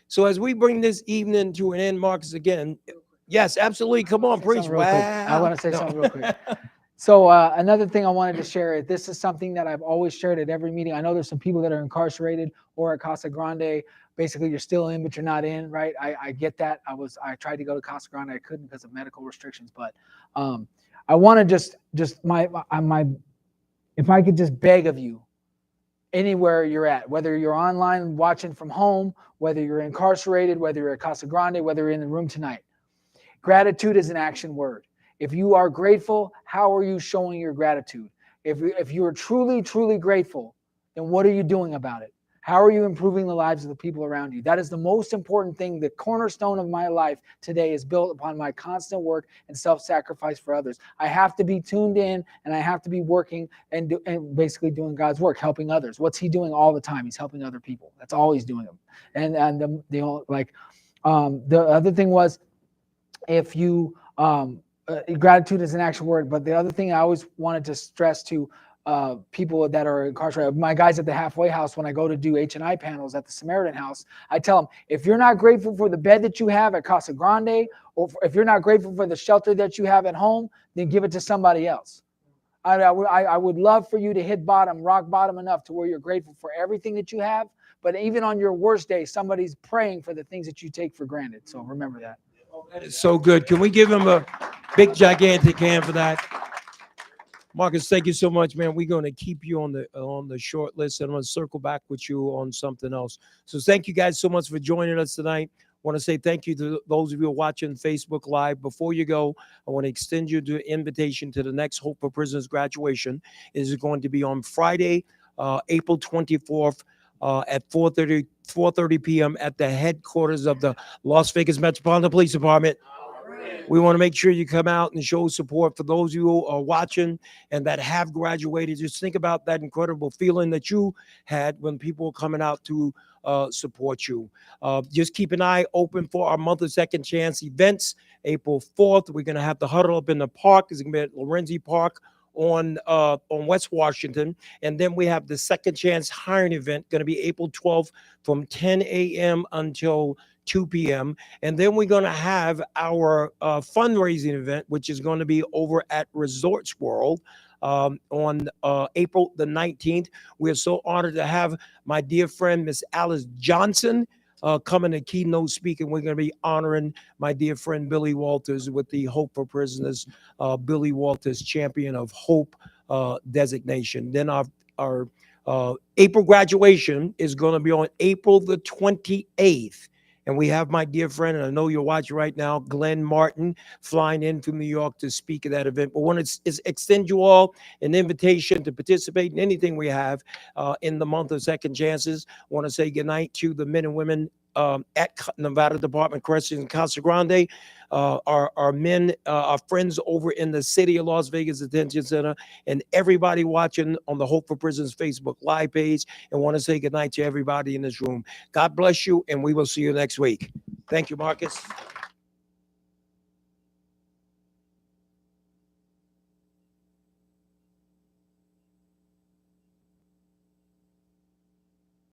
So as we bring this evening to an end, Marcus, again, yes, absolutely. Come on, preach. Real quick. I want to say No. something real quick. So another thing I wanted to share, this is something that I've always shared at every meeting. I know there's some people that are incarcerated or at Casa Grande. Basically, you're still in, but you're not in, right? I get that. I tried to go to Casa Grande. I couldn't because of medical restrictions. But I want to just if I could just beg of you, anywhere you're at, whether you're online watching from home, whether you're incarcerated, whether you're at Casa Grande, whether you're in the room tonight, gratitude is an action word. If you are grateful, how are you showing your gratitude? If you are truly, truly grateful, then what are you doing about it? How are you improving the lives of the people around you? That is the most important thing. The cornerstone of my life today is built upon my constant work and self-sacrifice for others. I have to be tuned in, and I have to be working and basically doing God's work, helping others. What's he doing all the time? He's helping other people. That's all he's doing. And the other thing was, if you gratitude is an action word, but the other thing I always wanted to stress to people that are incarcerated, my guys at the halfway house, when I go to do H&I panels at the Samaritan House, I tell them, if you're not grateful for the bed that you have at Casa Grande, or if you're not grateful for the shelter that you have at home, then give it to somebody else. I would love for you to hit bottom, rock bottom enough to where you're grateful for everything that you have. But even on your worst day, somebody's praying for the things that you take for granted. So remember that. That is so good. Can we give him a big, gigantic hand for that? Marcus, thank you so much, man. We're going to keep you on the short list, and I'm going to circle back with you on something else. So thank you guys so much for joining us tonight. I want to say thank you to those of you who are watching Facebook Live. Before you go, I want to extend you the invitation to the next Hope for Prisoners graduation. It is going to be on Friday, April 24th at 4:30 p.m. at the headquarters of the Las Vegas Metropolitan Police Department. We want to make sure you come out and show support for those of you who are watching and that have graduated. Just think about that incredible feeling that you had when people were coming out to support you. Just keep an eye open for our month of Second Chance events. April 4th, we're going to have the Huddle up in the park. It's going to be at Lorenzi Park on West Washington. And then we have the Second Chance hiring event going to be April 12th from 10 a.m. until 2 p.m. And then we're going to have our fundraising event, which is going to be over at Resorts World on April the 19th. We're so honored to have my dear friend, Miss Alice Johnson, coming and keynote speaking. We're going to be honoring my dear friend Billy Walters with the Hope for Prisoners, Billy Walters Champion of Hope designation. Then our April graduation is going to be on April the 28th. And we have my dear friend, and I know you're watching right now, Glenn Martin, flying in from New York to speak at that event. But I want to extend you all an invitation to participate in anything we have in the month of Second Chances. I want to say goodnight to the men and women at Nevada Department of Corrections in Casa Grande, our men, our friends over in the city of Las Vegas Detention Center, and everybody watching on the Hope for Prisoners Facebook Live page. And want to say goodnight to everybody in this room. God bless you, and we will see you next week. Thank you, Marcus.